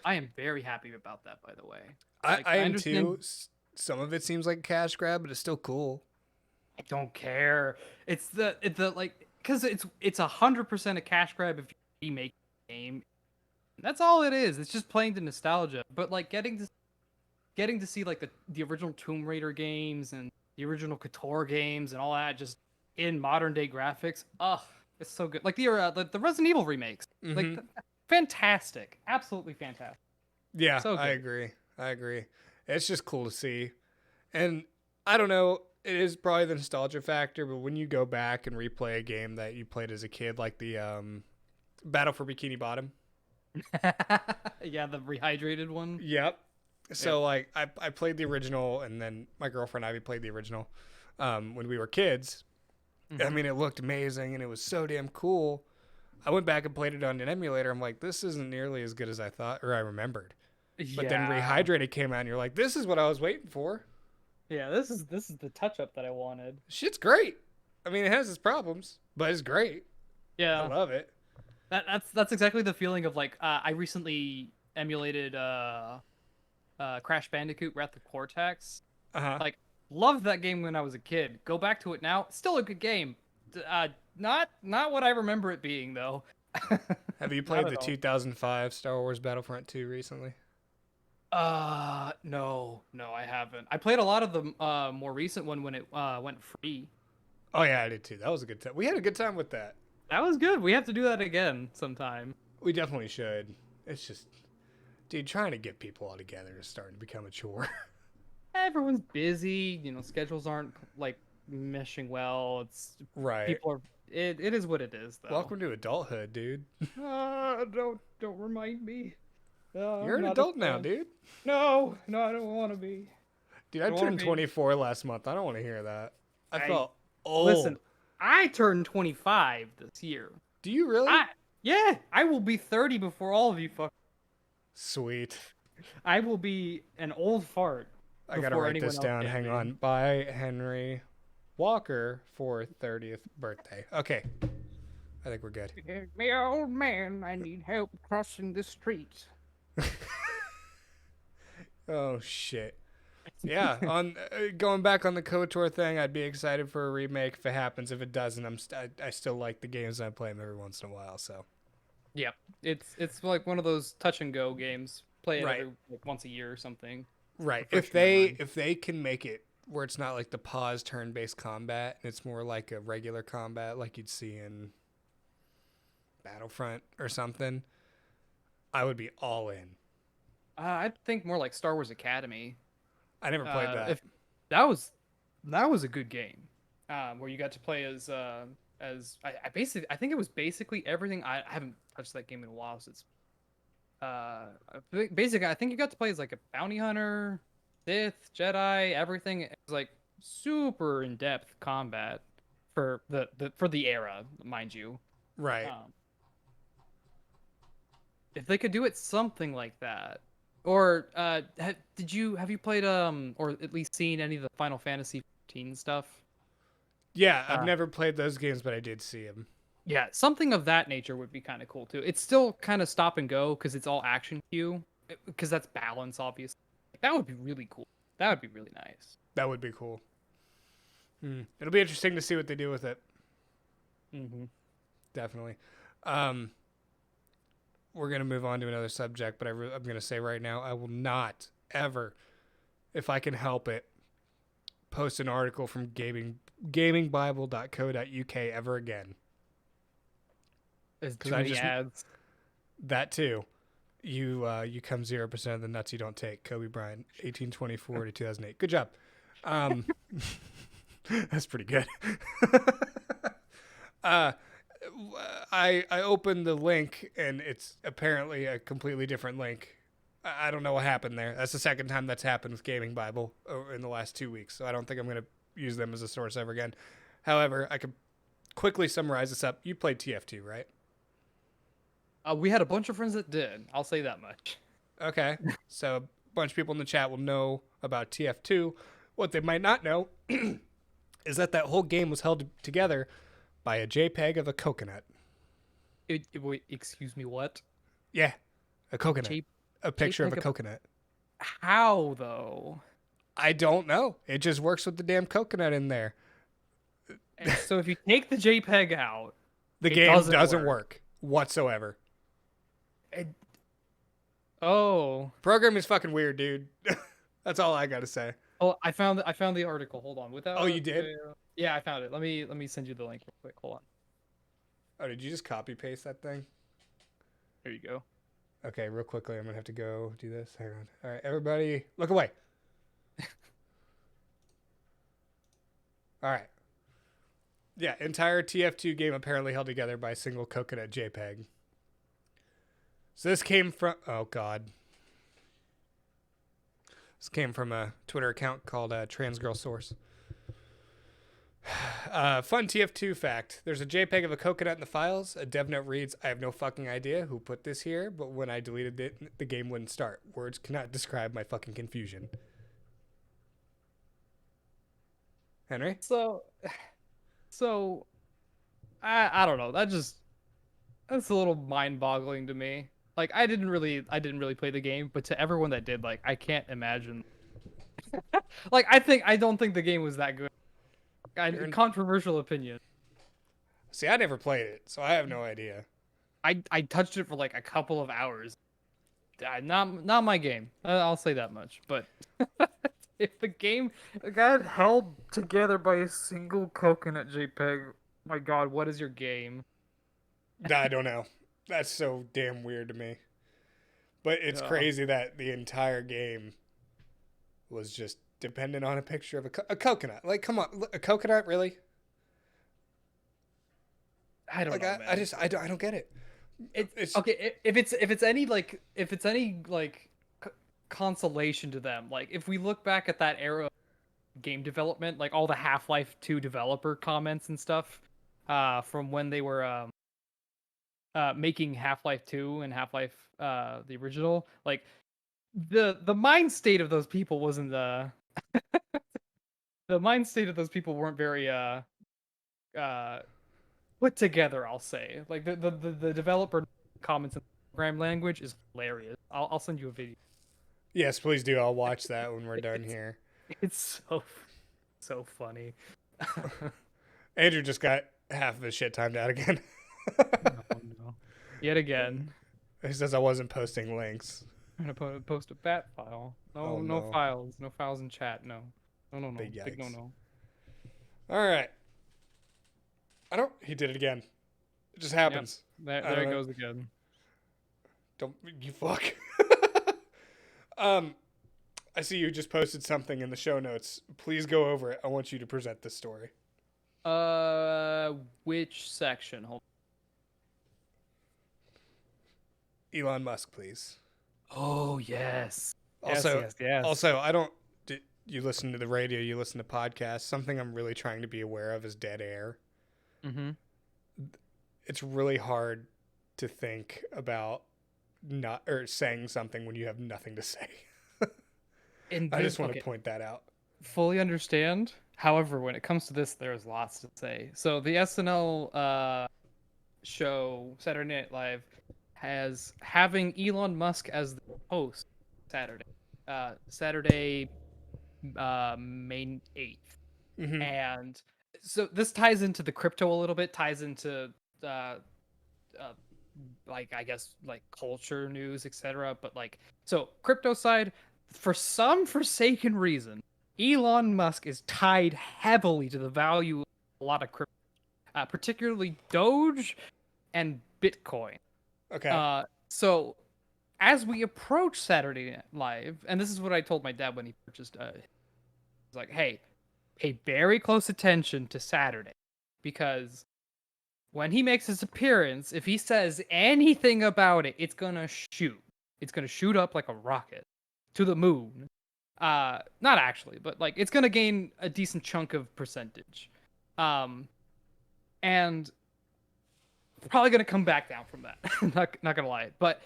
I am very happy about that, by the way. I, Like, I I am too. understand. Some of it seems like a cash grab, but it's still cool. I don't care. It's the like because it's 100% a cash grab if you remake the game. That's all it is. It's just playing the nostalgia. But like getting to see like the original Tomb Raider games and the original KOTOR games and all that just in modern day graphics. Ugh, it's so good. Like the Resident Evil remakes. Like Mm-hmm. fantastic. Absolutely fantastic. Yeah, So I good. agree. I agree. It's just cool to see. And I don't know, it is probably the nostalgia factor, but when you go back and replay a game that you played as a kid, like the Battle for Bikini Bottom. Yeah, the rehydrated one. Yep. Yep. So like I played the original, and then my girlfriend Ivy played the original when we were kids. I Hmm. mean, it looked amazing and it was so damn cool. I went back and played it on an emulator. I'm like, this isn't nearly as good as I thought or I remembered. But then Yeah. Rehydrated came out, and you're like, this is what I was waiting for. Yeah, this is the touch up that I wanted. Shit's great. I mean, it has its problems, but it's great. I Yeah. love it. That's exactly the feeling of like I recently emulated Crash Bandicoot Wrath of Cortex. Uh huh. Like loved that game when I was a kid. Go back to it now, still a good game. Not what I remember it being though. Have you Not played at the all. 2005 Star Wars Battlefront 2 recently? No, I haven't. I played a lot of the more recent one when it went free. Oh yeah, I did too. That was a good time. We had a good time with that. That was good. We have to do that again sometime. We definitely should. It's just, dude, trying to get people all together is starting to become a chore. Everyone's busy, schedules aren't like meshing well. It's Right. people are it is what it is though. Welcome to adulthood, dude. Don't remind me. You're I'm an not a adult now, fan. dude. No, I don't want to be. Dude, I I don't want turned to be. 24 last month. I don't want to hear that. I I felt listen. old. I turned 25 this year. Do you really? I Yeah, I will be 30 before all of you fuck. Sweet. I will be an old fart I gotta before write anyone this else down. can Hang be. on. By Henry Walker for 30th birthday. Okay. I think we're good. Me, old man, I need help crossing the street. Oh, shit. Yeah, on going back on the KOTOR thing, I'd be excited for a remake if it happens. If it doesn't, I still like the games. I play them every once in a while. So Yep. It's like one of those touch and go games. Play it right, every like once a year or something. right. Refresh your memory. If they can make it where it's not like the pause turn based combat and it's more like a regular combat like you'd see in Battlefront or something, I would be all in. I think more like Star Wars Academy. I never played that. If that was a good game, where you got to play as I basically I think it was basically everything. I haven't touched that game in a while. So it's basically I think you got to play as like a bounty hunter, Sith, Jedi, everything. It was like super in depth combat for the era, mind you. Right. Um, If they could do it something like that, or have you played or at least seen any of the Final Fantasy 15 stuff? Yeah, I've Uh, never played those games, but I did see them. yeah, something of that nature would be kind of cool too. It's still kind of stop and go because it's all action queue, because that's balance, obviously. That would be really cool. That would be really nice. That would be cool. It'll be interesting to see what they do with it. Hmm. Definitely. Um, we're gonna move on to another subject, but I'm gonna say right now, I will not ever, if I can help it, post an article from gamingbible.co.uk ever again. There's Because too I many just ads. that too. You come 0% of the nuts you don't take. Kobe Bryant, 1824 to 2008. Good job. Um, that's pretty good. uh, I opened the link and it's apparently a completely different link. I don't know what happened there. That's the second time that's happened with Gaming Bible in the last 2 weeks. So I don't think I'm going to use them as a source ever again. However, I could quickly summarize this up. You played TF2, right? We had a bunch of friends that did. I'll say that much. Okay. So a bunch of people in the chat will know about TF2. What they might not know is that whole game was held together by a JPEG of a coconut. Wait, excuse me, what? Yeah, a coconut. J A picture of a JPEG of coconut. how though? I don't know. It just works with the damn coconut in there. So if you take the JPEG out, The it game doesn't doesn't work. work whatsoever. It, oh, Program is fucking weird, dude. That's all I gotta say. oh, I found the article. Hold on. Oh, you Without did? yeah, I found it. Let me send you the link real quick. Hold on. Oh, did you just copy paste that thing? There you go. Okay, real quickly, I'm gonna have to go do this. Hang on. All right, everybody, look away. All right. Yeah, entire TF2 game apparently held together by a single coconut JPEG. So this came from, oh god, this came from a Twitter account called Transgirl Source. Fun TF2 fact. There's a JPEG of a coconut in the files. A dev note reads, I have no fucking idea who put this here, but when I deleted it, the game wouldn't start. Words cannot describe my fucking confusion. Henry? So so I don't know. That's a little mind-boggling to me. Like I didn't really play the game, but to everyone that did, like I can't imagine. Like I don't think the game was that good. Controversial opinion. See, I never played it, so I have no idea. I touched it for like a couple of hours. Not my game. I'll say that much. But if the game got held together by a single coconut JPEG, my God, what is your game? I don't know. That's so damn weird to me. But it's Yeah, crazy that the entire game was just dependent on a picture of a coconut. Like, come on, a coconut, really? I don't Like, know, man. I don't get it. It's It's okay if it's any like consolation to them. Like if we look back at that era of game development, like all the Half-Life 2 developer comments and stuff, from when they were making Half-Life 2 and Half-Life the original, like the mind state of those people wasn't the mind state of those people weren't very uh put together, I'll say. Like the developer comments in the program language is hilarious. I'll send you a video. yes, please do. I'll watch that when we're done It's here. it's so funny. Andrew just got half of his shit timed out again. No, no. Yet again, He says I wasn't posting links. I'm gonna post a bat file. Oh No no, files. No files in chat. No. No. big Big no yikes! no. All right, I don't. He did it again. It just Yep. happens. I There don't it know. goes again. Don't you fuck. um, I see you just posted something in the show notes. Please go over it. I want you to present this story. Which section? Hold. Elon Musk, please. Oh yes. Also, Yes. I don't. You listen to the radio, you listen to podcasts. Something I'm really trying to be aware of is dead air. Mm-hmm. It's really hard to think about not or saying something when you have nothing to say. And I this, just want to okay, point that out. fully understand. However, when it comes to this, there's lots to say. So the SNL show Saturday Night Live has having Elon Musk as the host Saturday, Saturday, May 8th, Hmm. and so this ties into the crypto a little bit, ties into uh, uh like I guess like culture news, etc. But like so crypto side, for some forsaken reason, Elon Musk is tied heavily to the value of a lot of crypto, particularly Doge and Bitcoin. Okay. So as we approach Saturday Night Live, and this is what I told my dad when he purchased, he's like, "Hey, pay very close attention to Saturday, because when he makes his appearance, if he says anything about it, it's gonna shoot. It's gonna shoot up like a rocket to the moon. Not actually, but like it's gonna gain a decent chunk of percentage. Um, and probably gonna come back down from that. Not gonna lie, but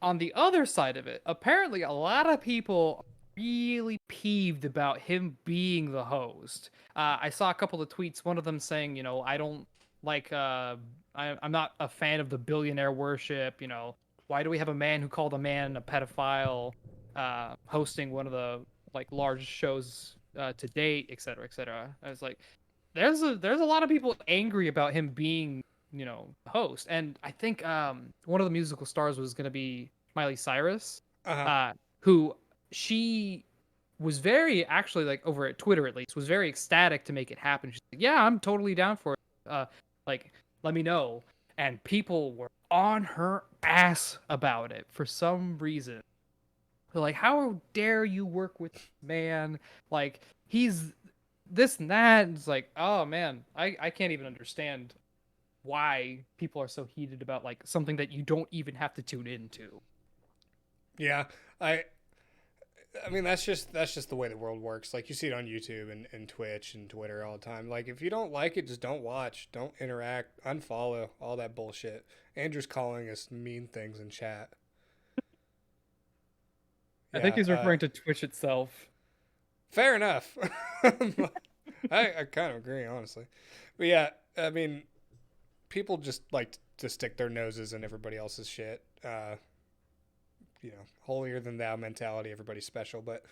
on the other side of it, apparently a lot of people are really peeved about him being the host. I saw a couple of tweets, one of them saying, I don't like, I'm not a fan of the billionaire worship. Why do we have a man who called a man a pedophile, hosting one of the like large shows to date, et cetera, et cetera. I was like, there's a lot of people angry about him being host. And I think one of the musical stars was going to be Miley Cyrus, Uh-huh. uh who she was very, actually, like over at Twitter at least, was very ecstatic to make it happen. She's like, yeah, I'm totally down for it, like, let me know. And people were on her ass about it for some reason. They're like, how dare you work with this man, like he's this and that. And it's like, oh man, I can't even understand why people are so heated about like something that you don't even have to tune into. Yeah. I I mean that's just the way the world works. Like you see it on YouTube and Twitch and Twitter all the time. Like if you don't like it, just don't watch, don't interact, unfollow, all that bullshit. Andrew's calling us mean things in chat. I think Yeah, he's referring to Twitch itself. fair enough. I kind of agree, honestly. But yeah, I mean, people just like to stick their noses in everybody else's shit. Holier than thou mentality. Everybody's special, but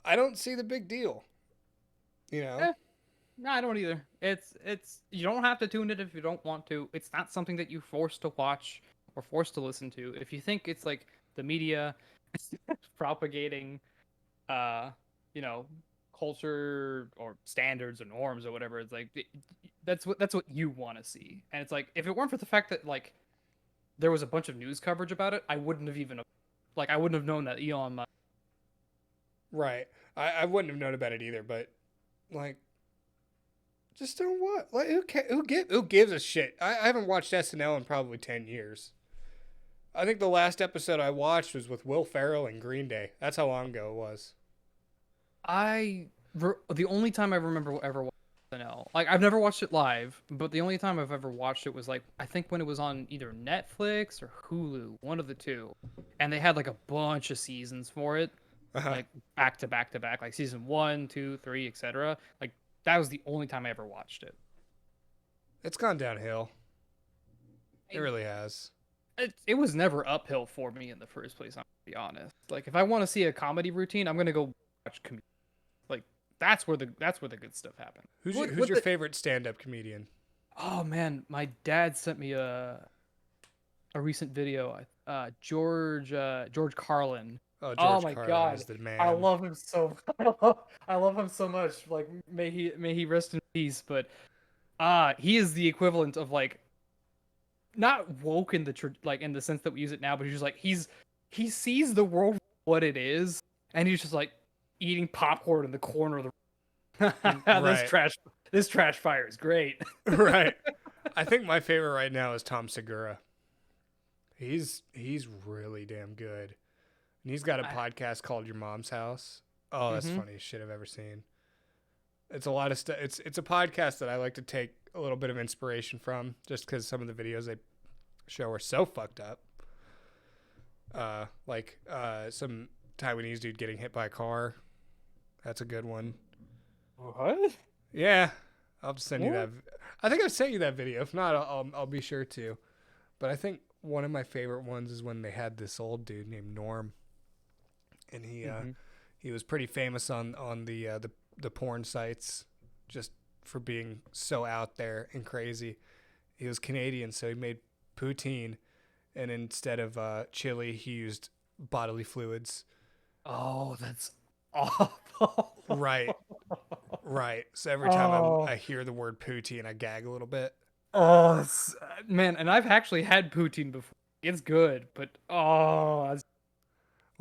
I don't see the big deal. You know? Eh, no, I don't either. It's you don't have to tune it if you don't want to. It's not something that you're forced to watch or forced to listen to. If you think it's like the media propagating uh you know culture or standards or norms or whatever, it's like that's what you want to see. And it's like, if it weren't for the fact that like there was a bunch of news coverage about it, I wouldn't have even, like, I wouldn't have known that Elon Musk. Right. I wouldn't have known about it either, but like, just don't what? Like, who gives a shit? I haven't watched SNL in probably 10 years. I think the last episode I watched was with Will Ferrell and Green Day. That's how long ago it was. The only time I remember ever watching SNL, like I've never watched it live, but the only time I've ever watched it was like, I think when it was on either Netflix or Hulu, one of the two, and they had like a bunch of seasons for it, Uh huh. like back to back to back, like season one, two, three, etc. Like that was the only time I ever watched it. It's gone downhill. It I, really has. it was never uphill for me in the first place. I'm gonna be honest. Like if I want to see a comedy routine, I'm gonna go watch comedians. Like that's where the good stuff happens. Who's What your the favorite stand-up comedian? Oh man, my dad sent me a recent video. George Carlin. Oh, Oh George my Carlin god, is the I man. love him so. I love him so much. Like may he rest in peace. But he is the equivalent of like, not woke in like in the sense that we use it now, but he's just like, he sees the world for what it is, and he's just like eating popcorn in the corner of the. this Right. trash this trash fire is great. Right. I think my favorite right now is Tom Segura. He's really damn good. And he's got a I, podcast called Your Mom's House. Oh, that's mm-hmm. funniest shit I've ever seen. It's a lot of stuff. It's a podcast that I like to take a little bit of inspiration from, just because some of the videos they show are so fucked up. Some Taiwanese dude getting hit by a car. That's a good one. What? Yeah, I'll just send you that. What? I think I've sent you that video. If not, I'll be sure to. But I think one of my favorite ones is when they had this old dude named Norm, and Hmm. he was pretty famous on the porn sites, just for being so out there and crazy. He was Canadian, so he made poutine, and instead of chili, he used bodily fluids. Oh, that's awful. Right, right. So every time Oh, I hear the word poutine, I gag a little bit. oh, man, and I've actually had poutine before. It's good, but Well,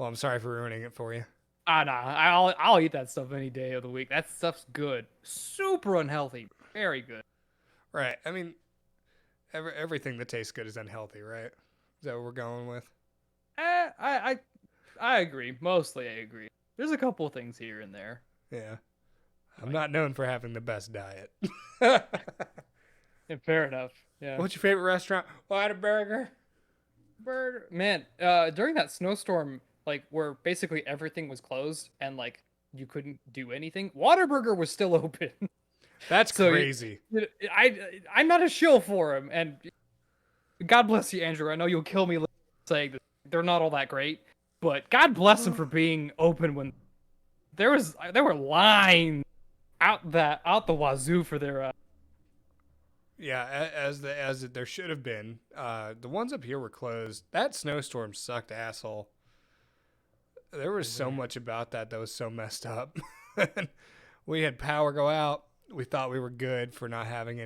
I'm sorry for ruining it for you. nah, I'll eat that stuff any day of the week. That stuff's good. Super unhealthy, very good. Right. I mean, everything that tastes good is unhealthy, right? Is that what we're going with? Eh, I agree. Mostly, I agree. There's a couple of things here and there. Yeah. I'm Like, not known for having the best diet. yeah, fair enough. Yeah. What's your favorite restaurant? Whataburger. Bird, man, during that snowstorm, like where basically everything was closed and like you couldn't do anything, Whataburger was still open. That's So crazy. I'm not a shill for him, and God bless you, Andrew. I know you'll kill me saying that they're not all that great, but God bless them for being open when there were lines out the wazoo for their Yeah, as there should have been. The ones up here were closed. That snowstorm sucked, asshole. There was so man. much about that was so messed up. We had power go out. We thought we were good for not having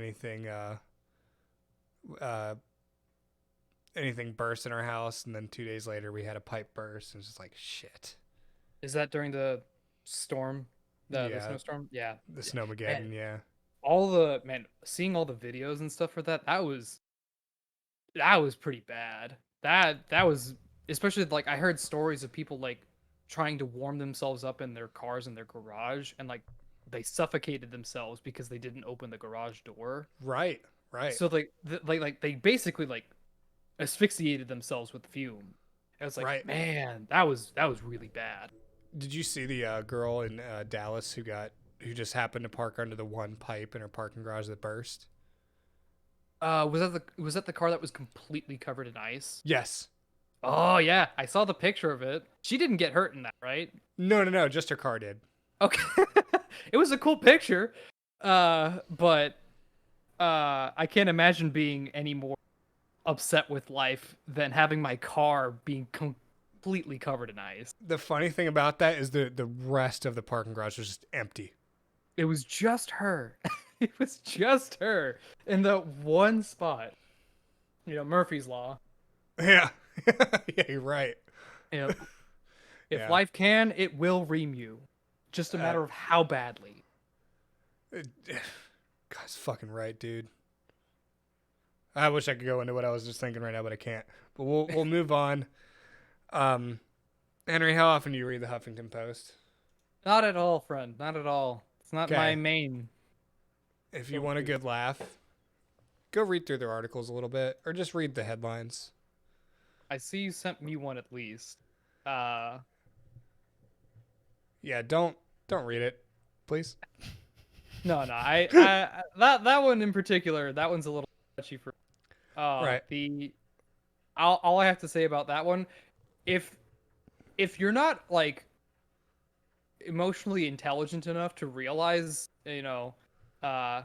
uh, anything burst in our house, and then 2 days later we had a pipe burst, and it's just like shit. Is that during the storm, the Yeah, snowstorm? Yeah, the yeah. Man, snowmageddon. Yeah, seeing all the videos and stuff for that was pretty bad. That was especially like I heard stories of people like trying to warm themselves up in their cars in their garage and like they suffocated themselves because they didn't open the garage door. right, right, So like they basically like asphyxiated themselves with fume. I was like, right. man, that was really bad. Did you see the girl in Dallas who just happened to park under the one pipe in her parking garage that burst? Was that the car that was completely covered in ice? Yes. Oh yeah, I saw the picture of it. She didn't get hurt in that, right? No, no, no. Just her car did. Okay. It was a cool picture. But I can't imagine being any more upset with life than having my car being completely covered in ice. The funny thing about that is the rest of the parking garage was just empty. It was just her. It was just her in the one spot. Murphy's Law. Yeah. Yeah, you're right. Yep. If Yeah. life can, it will ream you. Just a Uh, matter of how badly. God's fucking right, dude. I wish I could go into what I was just thinking right now, but I can't. But we'll move on. Um, Henry, how often do you read the Huffington Post? Not at all, friend. Not at all. It's not my Okay. main If you want a go-to. good laugh, go read through their articles a little bit, or just read the headlines. I see you sent me one at least. Uh, Yeah, don't read it, please. no, no. That one in particular, that one's a little touchy for. Right. The all I have to say about that one, if if you're not like emotionally intelligent enough to realize, uh,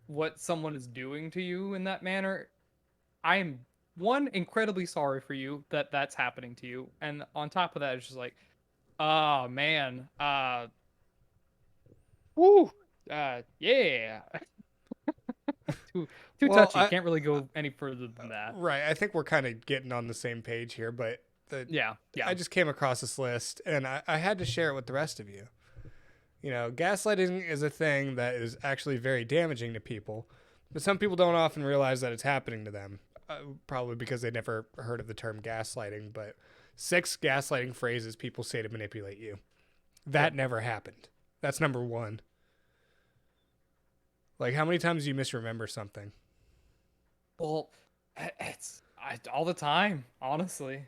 what someone is doing to you in that manner, I am one incredibly sorry for you that that's happening to you, and on top of that, it's just like, oh man, whoo, yeah, too too Well, touchy. Can't really go any further than that. right. I think we're kind of getting on the same page here, but Yeah, yeah, I just came across this list and I had to share it with the rest of you. Gaslighting is a thing that is actually very damaging to people, but some people don't often realize that it's happening to them. Probably because they never heard of the term gaslighting, but 6 gaslighting phrases people say to manipulate you. yep. That never happened. That's number one. Like, how many times do you misremember something? Well, all the time, honestly.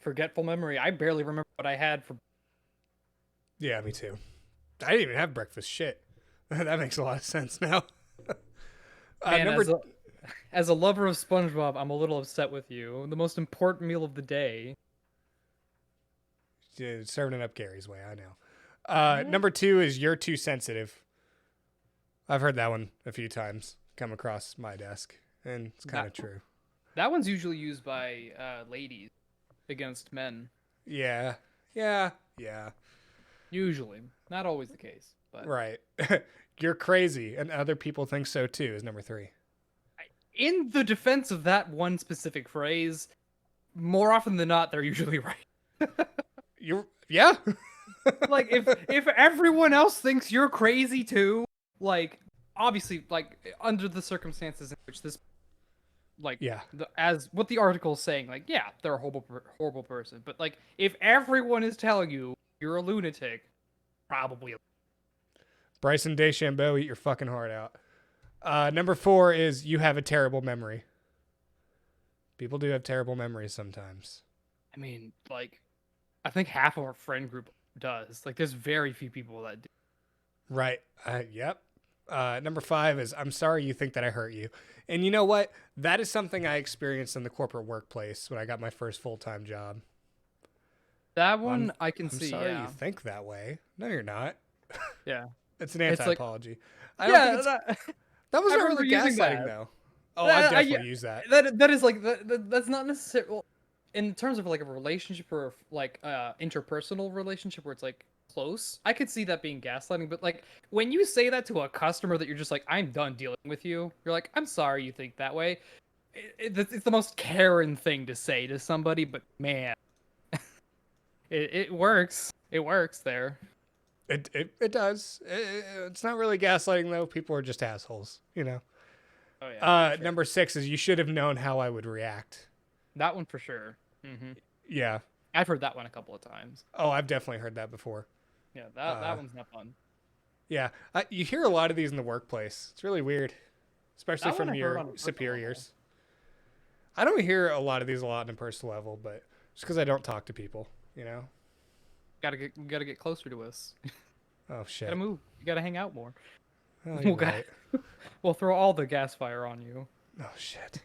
forgetful memory. I barely remember what I had for. Yeah, me too. I didn't even have breakfast. Shit. That makes a lot of sense now. Man, Number as a lover of SpongeBob, I'm a little upset with you. The most important meal of the day. serving it up Gary's way. I know. Eh? Number 2 is you're too sensitive. I've heard that one a few times come across my desk, and it's kind of true. That one's usually used by ladies against men. Yeah. Usually, not always the case, but Right. You're crazy, and other people think so too. Is number 3. in the defense of that one specific phrase, more often than not, they're usually right. Yeah. Like if everyone else thinks you're crazy too, like obviously, like under the circumstances in which this, like Yeah. as what the article's saying, like yeah, they're a horrible person, but like if everyone is telling you you're a lunatic, probably. Bryson DeChambeau, eat your fucking heart out. Number 4 is you have a terrible memory. People do have terrible memories sometimes. I mean, like, I think half of our friend group does. Like, there's very few people that do. Right. Yep. Number 5 is I'm sorry you think that I hurt you. And you know what? That is something I experienced in the corporate workplace when I got my first full-time job. That one I can I'm see. sorry Yeah. you think that way. No, you're not. Yeah. It's an It's like- anti-apology. I don't think that was I not remember really using gaslighting that. though. Oh, I've definitely used that. That is like that's not necessarily well, in terms of like a relationship or like interpersonal relationship where it's like close. I could see that being gaslighting, but like when you say that to a customer that you're just like I'm done dealing with you, you're like I'm sorry you think that way. It's the most Karen thing to say to somebody, but man, it works. It works there. It does. It's not really gaslighting though. People are just assholes, you know. Oh yeah. Sure. Number 6 is you should have known how I would react. That one for sure. Mm-hmm. Yeah. I've heard that one a couple of times. Oh, I've definitely heard that before. Yeah, that one's not fun. Yeah, you hear a lot of these in the workplace. It's really weird, especially That one from I heard your on a personal superiors. I don't hear a lot of these on a personal level, but just because I don't talk to people, you know. You gotta get closer to us. Oh shit. Gotta move. You gotta hang out more. Oh, you're Okay. right. We'll throw all the gas fire on you. Oh shit.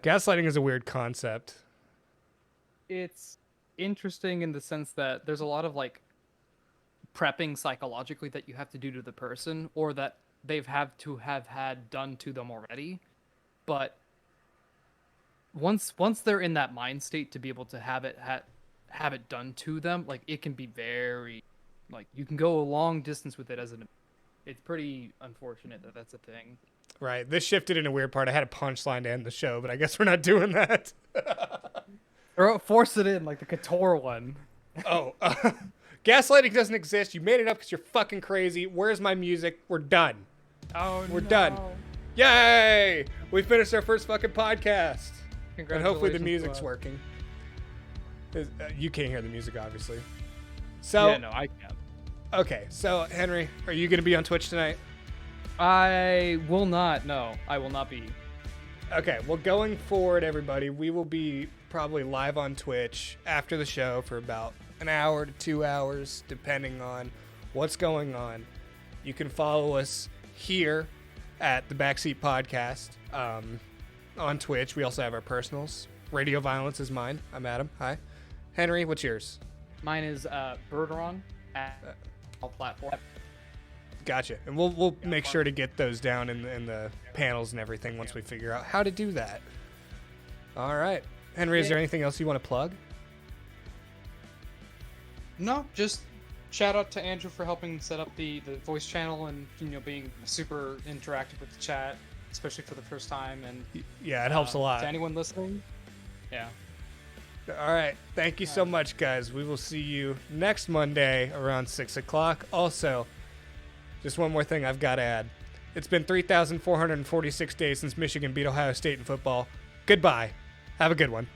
Gaslighting is a weird concept. It's interesting in the sense that there's a lot of like prepping psychologically that you have to do to the person or that they've have to have had done to them already. But once they're in that mind state to be able to have it done to them, like it can be very like you can go a long distance with it as an it's pretty unfortunate that that's a thing. Right. This shifted in a weird part. I had a punchline to end the show, but I guess we're not doing that. Or force it in like the Couture one. Oh, gaslighting doesn't exist. You made it up because you're fucking crazy. Where's my music? We're done. Oh, We're done. Yay! We finished our first fucking podcast. And hopefully the music's working. You can't hear the music, obviously. So, yeah, no, I can't. Okay, so Henry, are you going to be on Twitch tonight? I will not. No, I will not be. Okay, well, going forward, everybody, we will be probably live on Twitch after the show for about an hour to 2 hours, depending on what's going on. You can follow us here at the Backseat Podcast on Twitch. We also have our personals. Radio Violence is mine. I'm Adam. Hi. Henry, what's yours? Mine is Bergeron at all platforms. Gotcha. And we'll make sure to get those down in the panels and everything once we figure out how to do that. All right. Henry, is there anything else you want to plug? No, just shout out to Andrew for helping set up the voice channel and being super interactive with the chat, especially for the first time. And yeah, it helps a lot. To anyone listening, yeah. All right. Thank you so much, guys. We will see you next Monday around 6 o'clock. Also, just one more thing I've got to add. It's been 3,446 days since Michigan beat Ohio State in football. Goodbye. Have a good one.